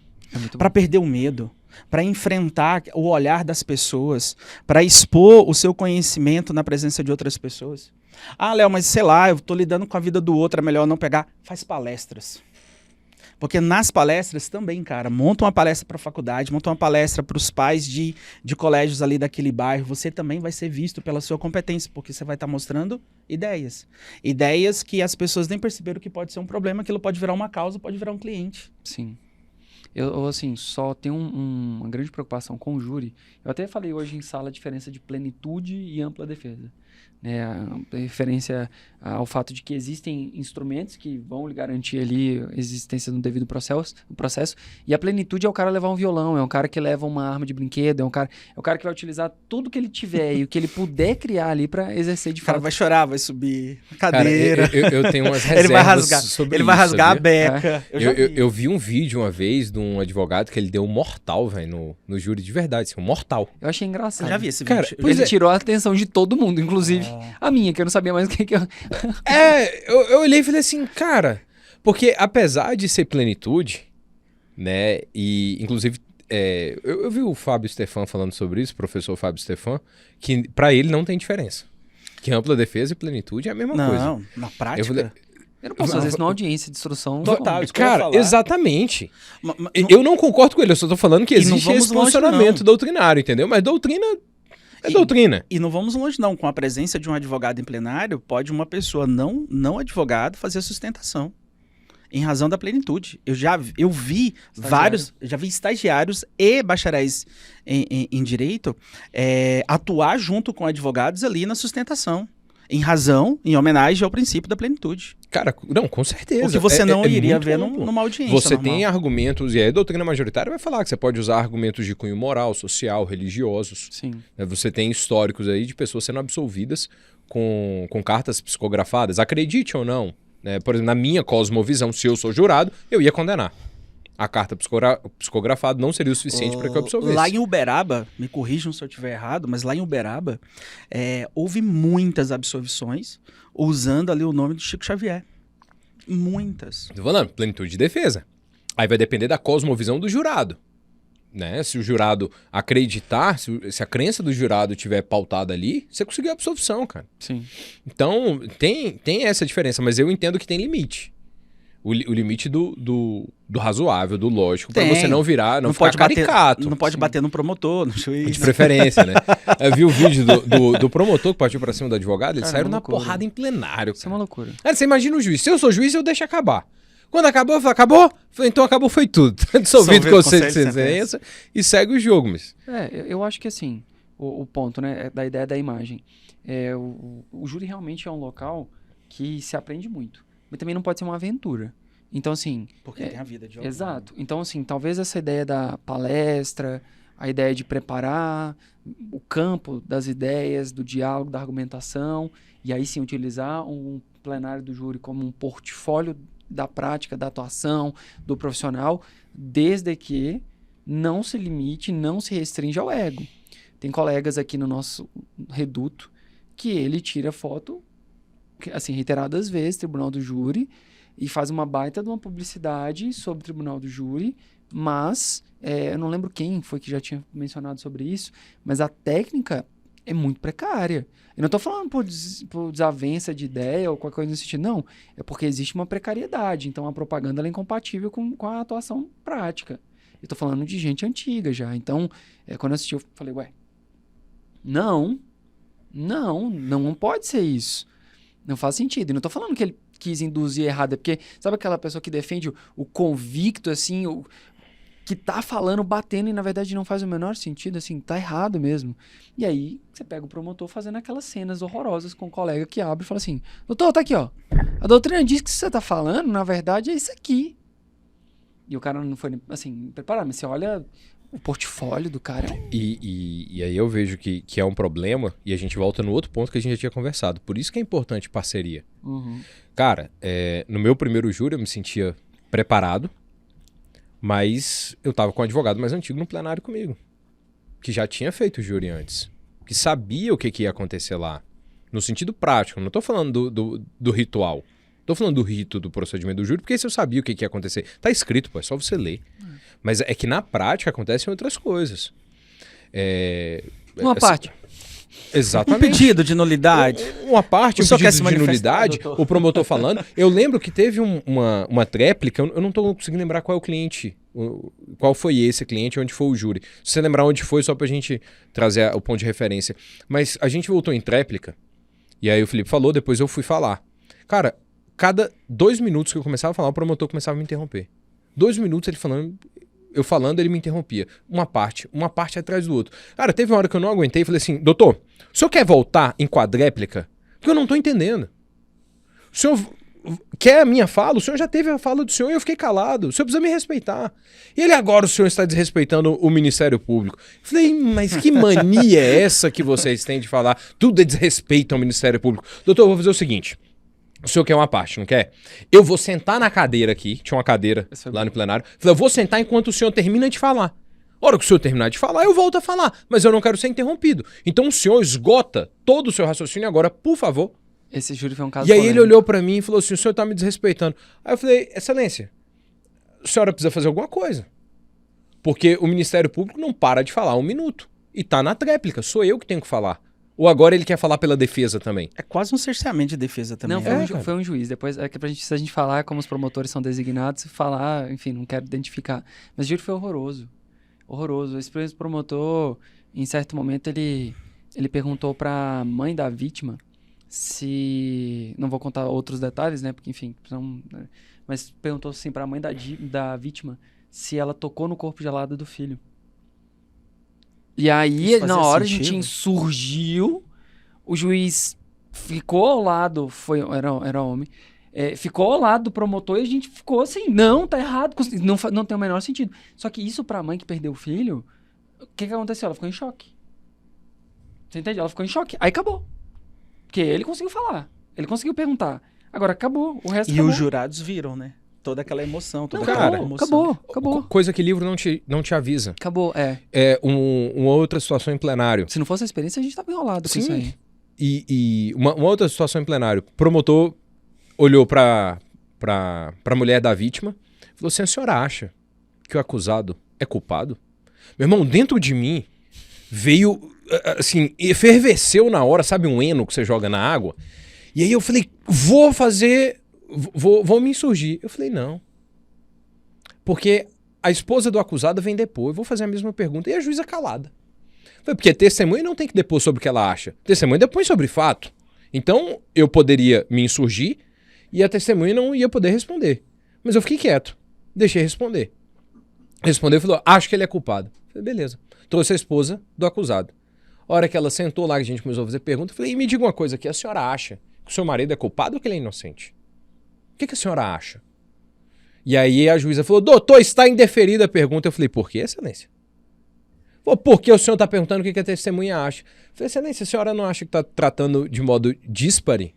Para perder o medo, para enfrentar o olhar das pessoas, para expor o seu conhecimento na presença de outras pessoas. Léo, mas sei lá, eu tô lidando com a vida do outro, é melhor não pegar. Faz palestras. Porque nas palestras também, cara, monta uma palestra para a faculdade, monta uma palestra para os pais de colégios ali daquele bairro, você também vai ser visto pela sua competência, porque você vai estar mostrando ideias. Ideias que as pessoas nem perceberam que pode ser um problema, aquilo pode virar uma causa, pode virar um cliente. Sim. Eu assim, só tenho uma grande preocupação com o júri. Eu até falei hoje em sala a diferença de plenitude e ampla defesa. A referência ao fato de que existem instrumentos que vão lhe garantir ali a existência do devido processo, e a plenitude é o cara levar um violão, é um cara que leva uma arma de brinquedo, é o cara que vai utilizar tudo que ele tiver e o que ele puder criar ali para exercer de fato. O cara vai chorar, vai subir a cadeira. Cara, eu tenho umas reservas sobre ele vai isso, rasgar sabia? a beca. Eu vi um vídeo uma vez de um advogado que ele deu um mortal, velho, no júri de verdade, assim, um mortal. Eu achei engraçado. Eu já vi esse cara, vídeo. Ele tirou a atenção de todo mundo, inclusive a minha, que eu não sabia mais o que eu... Eu olhei e falei assim, cara, porque apesar de ser plenitude, né, e inclusive eu vi o Fábio Stefan falando sobre isso, o professor Fábio Stefan, que pra ele não tem diferença, que ampla defesa e plenitude é a mesma coisa. Não, na prática... Eu não posso fazer isso numa audiência de instrução. Total, cara, exatamente. Eu não concordo com ele, eu só tô falando que existe esse posicionamento doutrinário, entendeu? Mas doutrina é doutrina. E não vamos longe não, com a presença de um advogado em plenário, pode uma pessoa não advogado fazer a sustentação, em razão da plenitude. Eu vi estagiários e bacharéis em direito atuar junto com advogados ali na sustentação, em homenagem ao princípio da plenitude. Cara, não, com certeza. O que você não iria ver numa audiência Você normal. tem argumentos, e aí a doutrina majoritária vai falar que você pode usar argumentos de cunho moral, social, religiosos. Sim. Você tem históricos aí de pessoas sendo absolvidas com cartas psicografadas, acredite ou não. Por exemplo, na minha cosmovisão, se eu sou jurado, eu ia condenar. A carta psicografada não seria o suficiente para que eu absolvesse. Lá em Uberaba, me corrijam se eu estiver errado, mas lá em Uberaba, houve muitas absolvições usando ali o nome do Chico Xavier. Muitas. Tô falando, plenitude de defesa. Aí vai depender da cosmovisão do jurado. Né? Se o jurado acreditar, se a crença do jurado estiver pautada ali, você conseguiu a absolvição, cara. Sim. Então, tem essa diferença, mas eu entendo que tem limite. O limite do razoável, do lógico, para você não virar, não ficar caricato. Não pode bater no promotor, no juiz. De preferência, né? Eu vi o vídeo do promotor que partiu pra cima do advogado, eles saíram na porrada em plenário. Isso é uma loucura. Você imagina o juiz. Se eu sou juiz, eu deixo acabar. Quando acabou, eu falei, acabou? Eu falei, então acabou, foi tudo. Dissolvido o conselho de sentença e segue o jogo, mas... Eu acho que assim, o ponto, né, da ideia da imagem. O júri realmente é um local que se aprende muito, mas também não pode ser uma aventura. Então, assim... Porque tem a vida de alguém. Exato. Então, assim, talvez essa ideia da palestra, a ideia de preparar o campo das ideias, do diálogo, da argumentação, e aí sim utilizar um plenário do júri como um portfólio da prática, da atuação, do profissional, desde que não se limite, não se restringe ao ego. Tem colegas aqui no nosso reduto que ele tira foto, assim, reiteradas vezes, tribunal do júri, e faz uma baita de uma publicidade sobre o tribunal do júri, mas eu não lembro quem foi que já tinha mencionado sobre isso, mas a técnica é muito precária. Eu não estou falando por desavença de ideia ou qualquer coisa nesse sentido, não. É porque existe uma precariedade, então a propaganda ela é incompatível com a atuação prática. Eu estou falando de gente antiga já, então quando eu assisti eu falei, não pode ser isso. Não faz sentido. E não estou falando que ele quis induzir errado, porque sabe aquela pessoa que defende o convicto, assim, que tá falando, batendo, e na verdade não faz o menor sentido, assim, tá errado mesmo. E aí você pega o promotor fazendo aquelas cenas horrorosas com o colega que abre e fala assim, doutor, tá aqui, ó. A doutrina diz que isso que você tá falando, na verdade, é isso aqui. E o cara não foi, assim, preparado, mas você olha o portfólio do cara. E aí eu vejo que é um problema, e a gente volta no outro ponto que a gente já tinha conversado. Por isso que é importante parceria. Uhum. Cara, no meu primeiro júri eu me sentia preparado, mas eu tava com um advogado mais antigo no plenário comigo, que já tinha feito o júri antes, que sabia o que ia acontecer lá, no sentido prático. Não tô falando do ritual, tô falando do rito do procedimento do júri, porque esse eu sabia o que ia acontecer. Tá escrito, pô, é só você ler. Mas é que na prática acontecem outras coisas. Uma parte. Exatamente. Um pedido de nulidade. Uma parte, um só quer pedido se de manifestar, nulidade, doutor? o promotor falando. Eu lembro que teve uma tréplica, eu não tô conseguindo lembrar qual é o cliente, qual foi esse cliente, onde foi o júri. Se você lembrar onde foi, só pra gente trazer o ponto de referência. Mas a gente voltou em tréplica, e aí o Felipe falou, depois eu fui falar. Cara, cada 2 minutos que eu começava a falar, o promotor começava a me interromper. 2 minutos ele falando... Eu falando, ele me interrompia. Uma parte atrás do outro. Cara, teve uma hora que eu não aguentei e falei assim, doutor, o senhor quer voltar em quadréplica? Porque eu não tô entendendo. O senhor quer a minha fala? O senhor já teve a fala do senhor e eu fiquei calado. O senhor precisa me respeitar. E ele agora, o senhor está desrespeitando o Ministério Público. Eu falei, mas que mania é essa que vocês têm de falar? Tudo é desrespeito ao Ministério Público. Doutor, eu vou fazer o seguinte. O senhor quer uma parte, não quer? Eu vou sentar na cadeira aqui. Tinha uma cadeira lá no plenário. Falei, eu vou sentar enquanto o senhor termina de falar. A hora que o senhor terminar de falar, eu volto a falar. Mas eu não quero ser interrompido. Então o senhor esgota todo o seu raciocínio agora, por favor. Esse júri foi um caso E aí polêmico. ele olhou pra mim e falou assim, o senhor tá me desrespeitando. Aí eu falei, excelência, a senhora precisa fazer alguma coisa. Porque o Ministério Público não para de falar 1 minuto. E tá na tréplica, sou eu que tenho que falar. Ou agora ele quer falar pela defesa também? É quase um cerceamento de defesa também. Não, foi um juiz. Depois, se a gente falar como os promotores são designados, falar, enfim, não quero identificar. Mas o júri foi horroroso. Horroroso. Esse promotor, em certo momento, ele perguntou pra mãe da vítima se... Não vou contar outros detalhes, né? Porque, enfim, mas perguntou assim pra mãe da vítima se ela tocou no corpo gelado do filho. E aí, na hora, a gente insurgiu, o juiz ficou ao lado, era homem, ficou ao lado do promotor e a gente ficou assim, não, tá errado, não tem o menor sentido. Só que isso pra mãe que perdeu o filho, o que aconteceu? Ela ficou em choque. Você entende? Ela ficou em choque. Aí acabou. Porque ele conseguiu falar, ele conseguiu perguntar. Agora acabou, o resto acabou. E os jurados viram, né? Toda aquela emoção, toda Não, aquela cara, emoção. Acabou. Coisa que livro não te avisa. Acabou, Uma outra situação em plenário. Se não fosse a experiência, a gente tava enrolado com Sim. isso aí. E uma outra situação em plenário. O promotor olhou pra mulher da vítima e falou assim, a senhora acha que o acusado é culpado? Meu irmão, dentro de mim veio, assim, efervesceu na hora, sabe um eno que você joga na água? E aí eu falei, vou me insurgir. Eu falei, não. Porque a esposa do acusado vem depor. Eu vou fazer a mesma pergunta. E a juíza calada. Foi porque testemunha não tem que depor sobre o que ela acha. Testemunha depõe sobre fato. Então, eu poderia me insurgir e a testemunha não ia poder responder. Mas eu fiquei quieto. Deixei responder. Respondeu e falou, acho que ele é culpado. Falei, beleza. Trouxe a esposa do acusado. A hora que ela sentou lá, que a gente começou a fazer pergunta, eu falei, e me diga uma coisa aqui, a senhora acha que o seu marido é culpado ou que ele é inocente? O que a senhora acha? E aí a juíza falou, doutor, está indeferida a pergunta. Eu falei, por quê, excelência? Falou, porque o senhor está perguntando o que a testemunha acha. Eu falei, excelência, a senhora não acha que está tratando de modo díspare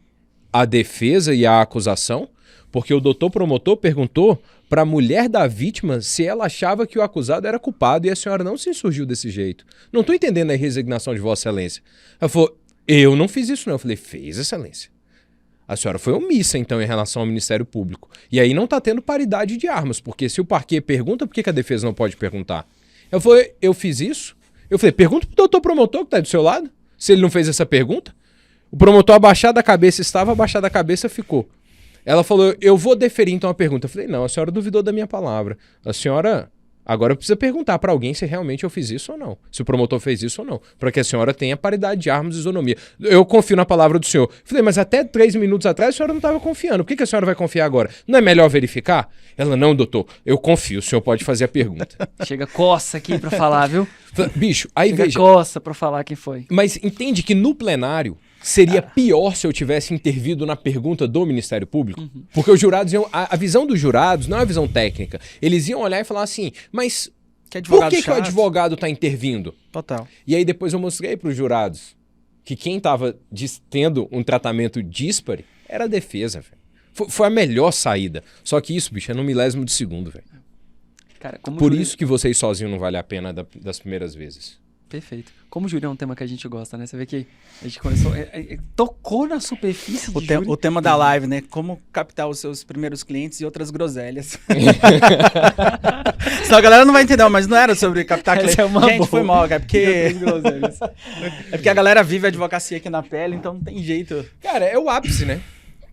a defesa e a acusação? Porque o doutor promotor perguntou para a mulher da vítima se ela achava que o acusado era culpado e a senhora não se insurgiu desse jeito. Não estou entendendo a resignação de Vossa Excelência. Ela falou, eu não fiz isso não. Eu falei, fez, excelência. A senhora foi omissa, então, em relação ao Ministério Público. E aí não está tendo paridade de armas, porque se o parquê pergunta, por que a defesa não pode perguntar? Eu falei, eu fiz isso? Eu falei, pergunta pro doutor promotor que está do seu lado, se ele não fez essa pergunta. O promotor abaixado a cabeça estava, abaixado a cabeça ficou. Ela falou, eu vou deferir então a pergunta. Eu falei, não, a senhora duvidou da minha palavra. A senhora agora precisa perguntar para alguém se realmente eu fiz isso ou não. Se o promotor fez isso ou não. Para que a senhora tenha paridade de armas e isonomia. Eu confio na palavra do senhor. Eu falei, mas até 3 minutos atrás a senhora não estava confiando. Por que a senhora vai confiar agora? Não é melhor verificar? Ela, não, doutor, eu confio. O senhor pode fazer a pergunta. Chega coça aqui pra falar, viu? Bicho, aí Chega veja. coça pra falar quem foi. Mas entende que no plenário seria pior se eu tivesse intervido na pergunta do Ministério Público? Porque os jurados iam... A visão dos jurados não é uma visão técnica. Eles iam olhar e falar assim, mas por que o advogado está intervindo? Total. E aí depois eu mostrei para os jurados que quem estava tendo um tratamento díspare era a defesa, velho. Foi a melhor saída. Só que isso, bicho, é no milésimo de segundo, velho. Cara, como Por júri... isso que vocês sozinhos não vale a pena das primeiras vezes. Perfeito. Como júri é um tema que a gente gosta, né? Você vê que a gente começou... tocou na superfície de júri. O tema da live, né? Como captar os seus primeiros clientes e outras groselhas. Senão a galera não vai entender, mas não era sobre captar clientes. É uma gente, boa. foi mal, cara. É porque a galera vive a advocacia aqui na pele, então não tem jeito. Cara, é o ápice, né?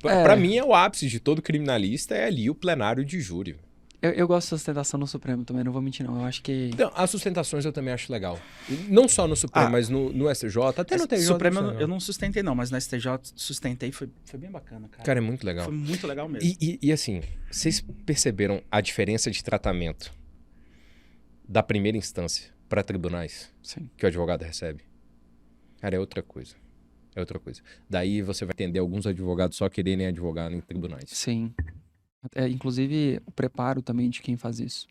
É. Pra mim é o ápice de todo criminalista, é ali o plenário de júri. Eu gosto de sustentação no Supremo também, não vou mentir não. Eu acho que... Então, as sustentações eu também acho legal. Não só no Supremo, mas no STJ, até no TJ. Supremo eu não sustentei não, mas na STJ sustentei, foi bem bacana, cara. Cara, é muito legal. Foi muito legal mesmo. E assim, vocês perceberam a diferença de tratamento da primeira instância para tribunais? Sim. Que o advogado recebe? Cara, é outra coisa. É outra coisa. Daí você vai entender alguns advogados só quererem advogar em tribunais. Sim. Inclusive, o preparo também de quem faz isso.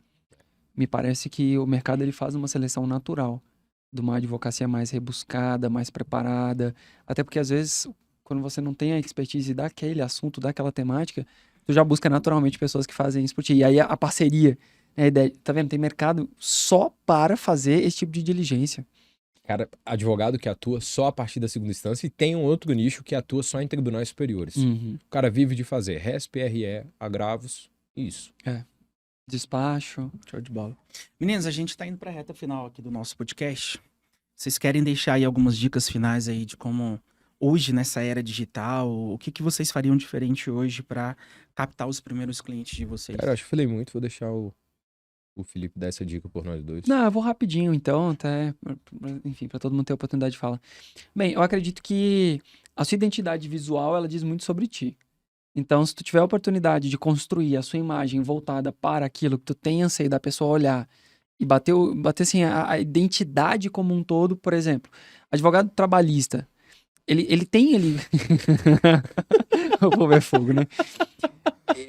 Me parece que o mercado ele faz uma seleção natural de uma advocacia mais rebuscada, mais preparada. Até porque, às vezes, quando você não tem a expertise daquele assunto, daquela temática, tu já busca naturalmente pessoas que fazem isso por ti. E aí a parceria, né, a ideia, tá vendo? Tem mercado só para fazer esse tipo de diligência. Cara, advogado que atua só a partir da segunda instância e tem um outro nicho que atua só em tribunais superiores. Uhum. O cara vive de fazer res, PRE, agravos, isso. Despacho. Show de bola. Meninos, a gente tá indo pra reta final aqui do nosso podcast. Vocês querem deixar aí algumas dicas finais aí de como, hoje, nessa era digital, o que vocês fariam diferente hoje pra captar os primeiros clientes de vocês? Cara, eu acho que falei muito, vou deixar o Felipe dar essa dica por nós dois. Não, eu vou rapidinho, então, até, enfim, para todo mundo ter oportunidade de falar. Bem, eu acredito que a sua identidade visual, ela diz muito sobre ti. Então, se tu tiver a oportunidade de construir a sua imagem voltada para aquilo que tu tem anseio da pessoa olhar e bater assim, a identidade como um todo, por exemplo, advogado trabalhista, ele tem... O povo é fogo, né?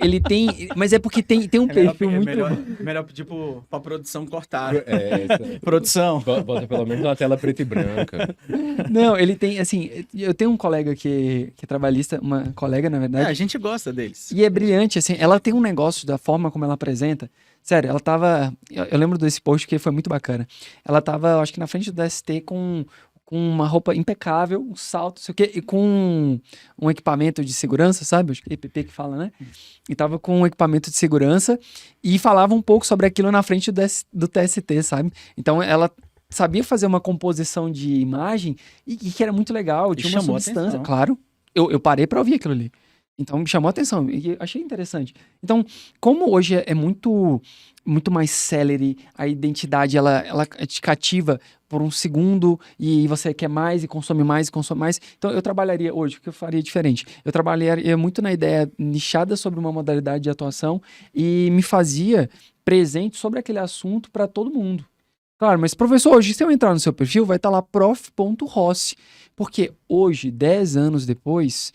Ele tem... Mas é porque tem um perfil muito... Melhor pedir pra produção cortar. Isso. Produção. Bota pelo menos uma tela preta e branca. Não, ele tem, assim... Eu tenho um colega que é trabalhista, uma colega, na verdade. A gente gosta deles. E é brilhante, assim. Ela tem um negócio da forma como ela apresenta. Sério, ela tava... Eu lembro desse post que foi muito bacana. Ela tava, acho que na frente do ST com uma roupa impecável, um salto, não sei o quê, e com um equipamento de segurança, sabe? Acho que é EPP que fala, né? E tava com um equipamento de segurança e falava um pouco sobre aquilo na frente do TST, sabe? Então ela sabia fazer uma composição de imagem e que era muito legal, tinha uma chamou substância. atenção. Claro, eu parei pra ouvir aquilo ali. Então, me chamou a atenção e achei interessante. Então, como hoje é muito mais celery, a identidade, ela te cativa por um segundo e você quer mais e consome mais e consome mais. Então, eu trabalharia hoje, o que eu faria diferente? Eu trabalharia muito na ideia nichada sobre uma modalidade de atuação e me fazia presente sobre aquele assunto para todo mundo. Claro, mas professor, hoje se eu entrar no seu perfil, vai estar lá prof.rossi, porque hoje, 10 anos depois,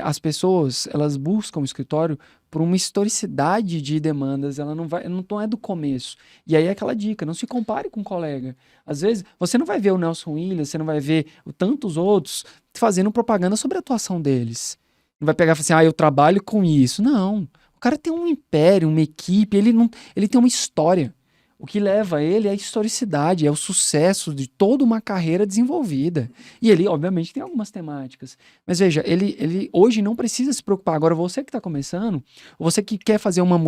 as pessoas, elas buscam o escritório por uma historicidade de demandas, ela não é do começo. E aí é aquela dica, não se compare com um colega. Às vezes, você não vai ver o Nelson Williams, você não vai ver tantos outros fazendo propaganda sobre a atuação deles. Não vai pegar e falar assim, eu trabalho com isso. Não, o cara tem um império, uma equipe, ele tem uma história. O que leva ele é a historicidade, é o sucesso de toda uma carreira desenvolvida. E ele, obviamente, tem algumas temáticas. Mas veja, ele hoje não precisa se preocupar. Agora, você que está começando, você que quer fazer uma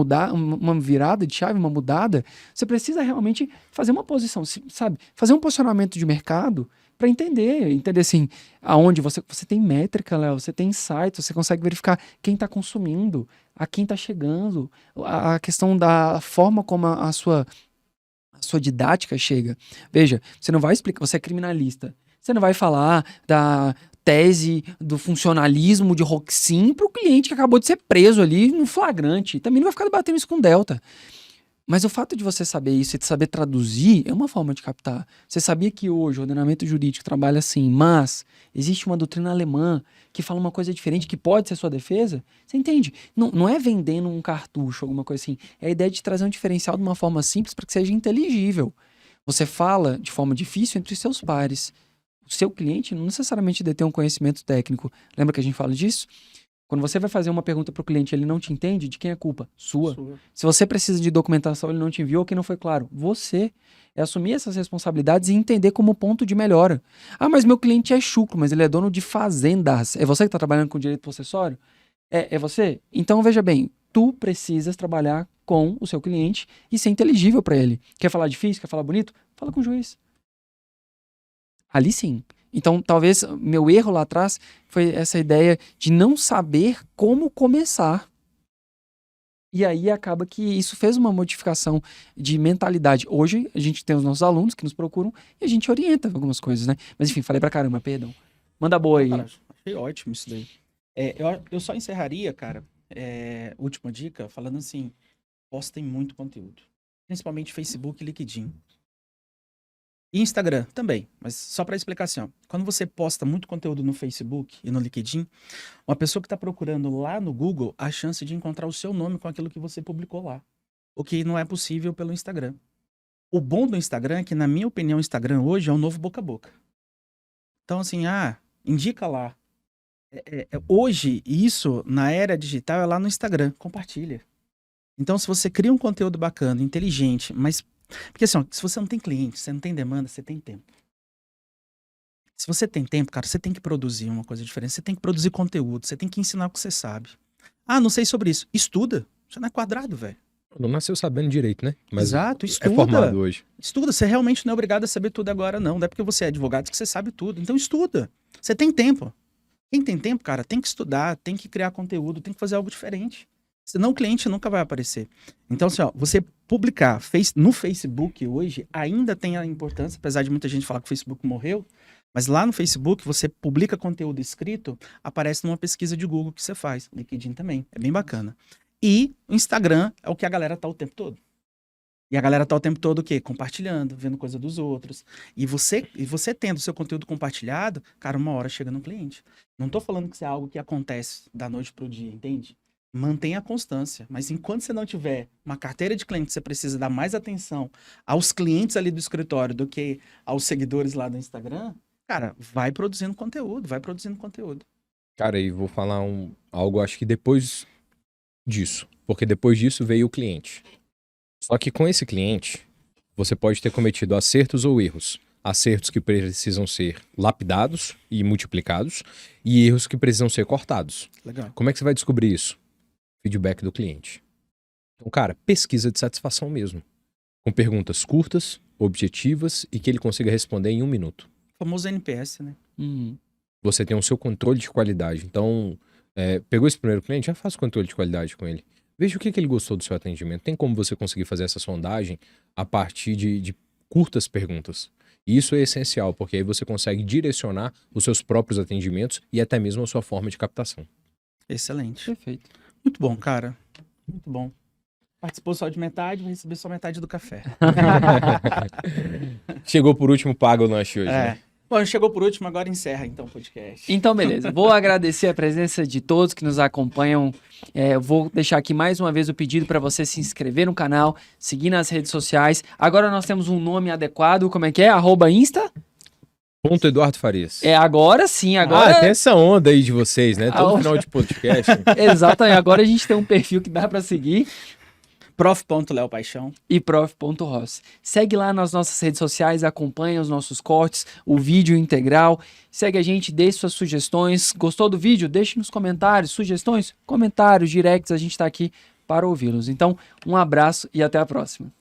virada de chave, uma mudada, você precisa realmente fazer uma posição, sabe? Fazer um posicionamento de mercado para entender assim, aonde você tem métrica, Léo, você tem insights, você consegue verificar quem está consumindo, a quem está chegando, a questão da forma como a sua didática chega. Veja, você não vai explicar, você é criminalista, você não vai falar da tese do funcionalismo de Roxin para o cliente que acabou de ser preso ali no flagrante. Também não vai ficar debatendo isso com Delta. Mas o fato de você saber isso e de saber traduzir é uma forma de captar. Você sabia que hoje o ordenamento jurídico trabalha assim, mas existe uma doutrina alemã que fala uma coisa diferente, que pode ser sua defesa? Você entende? Não é vendendo um cartucho, alguma coisa assim. É a ideia de trazer um diferencial de uma forma simples para que seja inteligível. Você fala de forma difícil entre seus pares. O seu cliente não necessariamente detém um conhecimento técnico. Lembra que a gente fala disso? Quando você vai fazer uma pergunta para o cliente e ele não te entende, de quem é a culpa? Sua. Se você precisa de documentação, ele não te enviou, quem não foi claro? Você. É assumir essas responsabilidades e entender como ponto de melhora. Ah, mas meu cliente é chucro, mas ele é dono de fazendas. É você que está trabalhando com direito possessório? É você? Então, veja bem, tu precisas trabalhar com o seu cliente e ser inteligível para ele. Quer falar difícil? Quer falar bonito? Fala com o juiz. Ali sim. Então, talvez meu erro lá atrás foi essa ideia de não saber como começar. E aí acaba que isso fez uma modificação de mentalidade. Hoje, a gente tem os nossos alunos que nos procuram e a gente orienta algumas coisas, né? Mas enfim, falei pra caramba, perdão. Manda boa aí. Cara, achei ótimo isso daí. Eu só encerraria, cara, última dica, falando assim, postem muito conteúdo. Principalmente Facebook e LinkedIn. E Instagram também, mas só para explicação. Quando você posta muito conteúdo no Facebook e no LinkedIn, uma pessoa que está procurando lá no Google, a chance de encontrar o seu nome com aquilo que você publicou lá. O que não é possível pelo Instagram. O bom do Instagram é que, na minha opinião, o Instagram hoje é o novo boca a boca. Então, assim, indica lá. Hoje, isso, na era digital, é lá no Instagram. Compartilha. Então, se você cria um conteúdo bacana, inteligente, mas... Porque assim, se você não tem cliente, você não tem demanda, você tem tempo. Se você tem tempo, cara, você tem que produzir uma coisa diferente. Você tem que produzir conteúdo, você tem que ensinar o que você sabe. Não sei sobre isso. Estuda. Você não é quadrado, velho. Não nasceu sabendo direito, né? Mas exato, estuda. É formado hoje. Estuda. Você realmente não é obrigado a saber tudo agora, não. Não é porque você é advogado que você sabe tudo. Então estuda. Você tem tempo. Quem tem tempo, cara, tem que estudar, tem que criar conteúdo, tem que fazer algo diferente. Senão o cliente nunca vai aparecer. Então, assim, você publicar no Facebook hoje ainda tem a importância, apesar de muita gente falar que o Facebook morreu, mas lá no Facebook você publica conteúdo escrito, aparece numa pesquisa de Google que você faz. LinkedIn também, é bem bacana. E o Instagram é o que a galera tá o tempo todo. E a galera tá o tempo todo o quê? Compartilhando, vendo coisa dos outros. E você tendo seu conteúdo compartilhado, cara, uma hora chega no cliente. Não tô falando que isso é algo que acontece da noite pro dia, entende? Mantenha a constância, mas enquanto você não tiver uma carteira de clientes, você precisa dar mais atenção aos clientes ali do escritório do que aos seguidores lá do Instagram, cara, vai produzindo conteúdo. Cara, e vou falar algo, acho que depois disso, porque depois disso veio o cliente. Só que com esse cliente, você pode ter cometido acertos ou erros. Acertos que precisam ser lapidados e multiplicados, e erros que precisam ser cortados. Legal. Como é que você vai descobrir isso? Feedback do cliente. Então, cara, pesquisa de satisfação mesmo. Com perguntas curtas, objetivas e que ele consiga responder em 1 minuto. O famoso NPS, né? Você tem o seu controle de qualidade. Então, Pegou esse primeiro cliente, já faz controle de qualidade com ele. Veja o que ele gostou do seu atendimento. Tem como você conseguir fazer essa sondagem a partir de curtas perguntas. E isso é essencial, porque aí você consegue direcionar os seus próprios atendimentos e até mesmo a sua forma de captação. Excelente. Perfeito. Muito bom, cara. Muito bom. Participou só de metade, vai receber só metade do café. Chegou por último, paga o lanche hoje, né? Bom, chegou por último, agora encerra então o podcast. Então, beleza. Vou agradecer a presença de todos que nos acompanham. Vou deixar aqui mais uma vez o pedido para você se inscrever no canal, seguir nas redes sociais. Agora nós temos um nome adequado, como é que é? @Insta? Ponto Eduardo Farias. Agora sim, agora... tem essa onda aí de vocês, né? Todo final de podcast. Exatamente, agora a gente tem um perfil que dá para seguir. Prof.leopaixão e prof.ross. Segue lá nas nossas redes sociais, acompanha os nossos cortes, o vídeo integral. Segue a gente, deixe suas sugestões. Gostou do vídeo? Deixe nos comentários, sugestões, comentários, directs, a gente está aqui para ouvi-los. Então, um abraço e até a próxima.